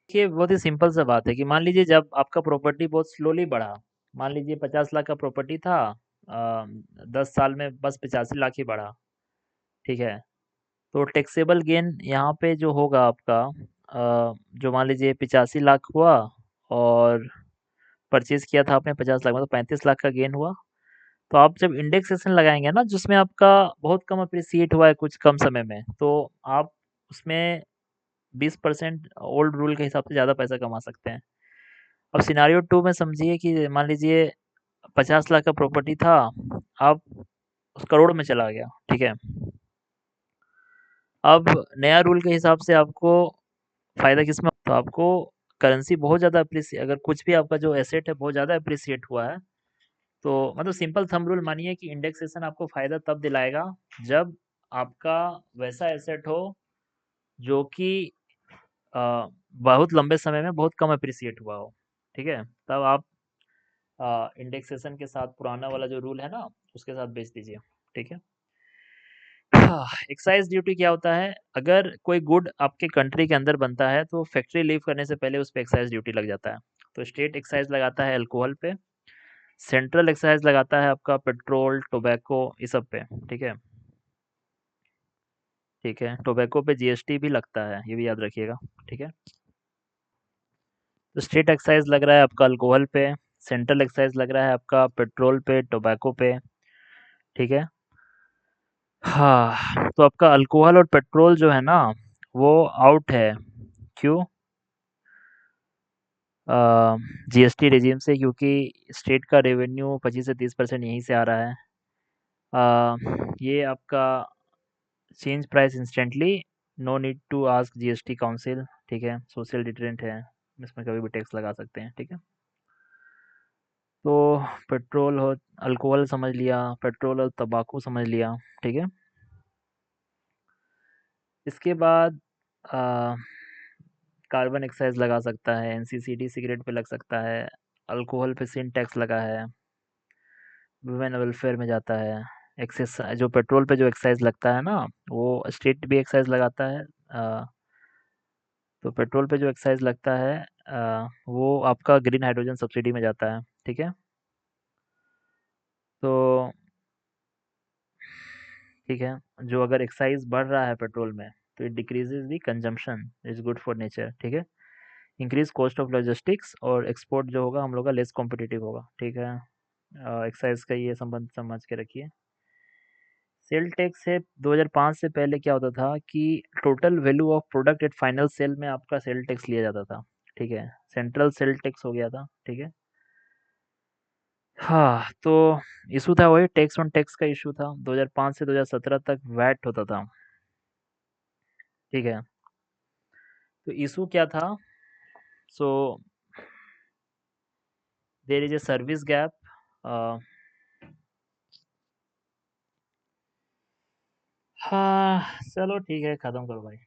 देखिए बहुत ही सिंपल सा बात है कि मान लीजिए जब आपका प्रॉपर्टी बहुत स्लोली बढ़ा, मान लीजिए 50 लाख का प्रॉपर्टी था, 10 साल में बस 85 लाख ही बढ़ा, ठीक है। तो टैक्सेबल गेन यहाँ पे जो होगा आपका, जो मान लीजिए 85 लाख हुआ, और परचेज किया था आपने 50 लाख में, तो 35 लाख का गेन हुआ। तो आप जब इंडेक्सेशन लगाएँगे ना जिसमें आपका बहुत कम एप्रिसिएट हुआ है कुछ कम समय में, तो आप उसमें 20% ओल्ड रूल के हिसाब से ज़्यादा पैसा कमा सकते हैं। अब सिनेरियो 2 में समझिए कि मान लीजिए 50 लाख का प्रॉपर्टी था, अब उस करोड़ में चला गया, ठीक है? अब नया रूल के हिसाब से आपको फ़ायदा किसमें, तो आपको करेंसी बहुत ज़्यादा एप्रिसिए अगर कुछ भी आपका जो एसेट है बहुत ज़्यादा एप्रिसिएट हुआ है, तो मतलब सिंपल थंब रूल मानिए कि इंडेक्सेशन आपको फ़ायदा तब दिलाएगा जब आपका वैसा एसेट हो जो कि बहुत लंबे समय में बहुत कम एप्रिसिएट हुआ हो, ठीक है? तब आप इंडेक्सेशन के साथ पुराना वाला जो रूल है ना, उसके साथ बेच दीजिए, ठीक है? एक्साइज़ ड्यूटी क्या होता है? अगर कोई गुड आपके कंट्री के अंदर बनता है, तो फैक्ट्री लीव करने से पहले उस पे एक्साइज़ ड्यूटी लग जाता है। तो स्टेट एक्साइज़ लगाता है अल्कोहल पे, सेंट्रल एक्साइज़ लगाता है आपका पेट्रोल, टोबैको ये सब पे, ठीक है? ठीक है, टोबैको पे जीएसटी भी लगता है, ये भी याद रखिएगा, ठीक है? तो स्टेट एक्साइज़ लग रहा है आपका अल्कोहल पे, सेंट्रल एक्साइज़ लग रहा है आपका पेट्रोल पे, टोबैको पे, ठीक है? हाँ, तो आपका अल्कोहल और पेट्रोल जो है ना, वो आउट है। क्यों? जीएसटी रेजिम से, क्योंकि स्टेट का रेवेन्यू 25 से 30% यहीं से आ रहा है। ये आपका change price instantly, no need to ask GST council, ठीक है? सोशल डिटरेंट है, इसमें कभी भी टैक्स लगा सकते हैं, ठीक है? तो पेट्रोल और अल्कोहल समझ लिया, पेट्रोल और तंबाकू समझ लिया, ठीक है? इसके बाद आ, कार्बन एक्साइज लगा सकता है, एनसीसीडी सिगरेट पे लग सकता है, अल्कोहल पे सिन टैक्स लगा है, वुमेन वेलफेयर में जाता है। एक्सेस जो पेट्रोल पे जो एक्साइज लगता है ना, वो स्टेट भी एक्साइज लगाता है। तो पेट्रोल पे जो एक्साइज लगता है वो आपका ग्रीन हाइड्रोजन सब्सिडी में जाता है, ठीक है? तो ठीक है, जो अगर एक्साइज बढ़ रहा है पेट्रोल में, तो it decreases the consumption, is good for nature, ठीक है? इंक्रीज कॉस्ट ऑफ लॉजिस्टिक्स, और एक्सपोर्ट जो होगा हम लोग का लेस कॉम्पिटिटिव होगा, ठीक है? एक्साइज का ये संबंध समझ के रखिए। सेल टैक्स है 2005 से पहले क्या होता था कि total value of product at final sale में आपका सेल टैक्स लिया जाता था, ठीक है? सेंट्रल सेल टैक्स हो गया था, ठीक है? हाँ, तो इशू था वही टैक्स ऑन टैक्स का इशू था। 2005 से 2017 तक वैट होता था, ठीक है? तो इशू क्या था? So there is a service gap. हाँ, चलो ठीक है, खत्म करो भाई।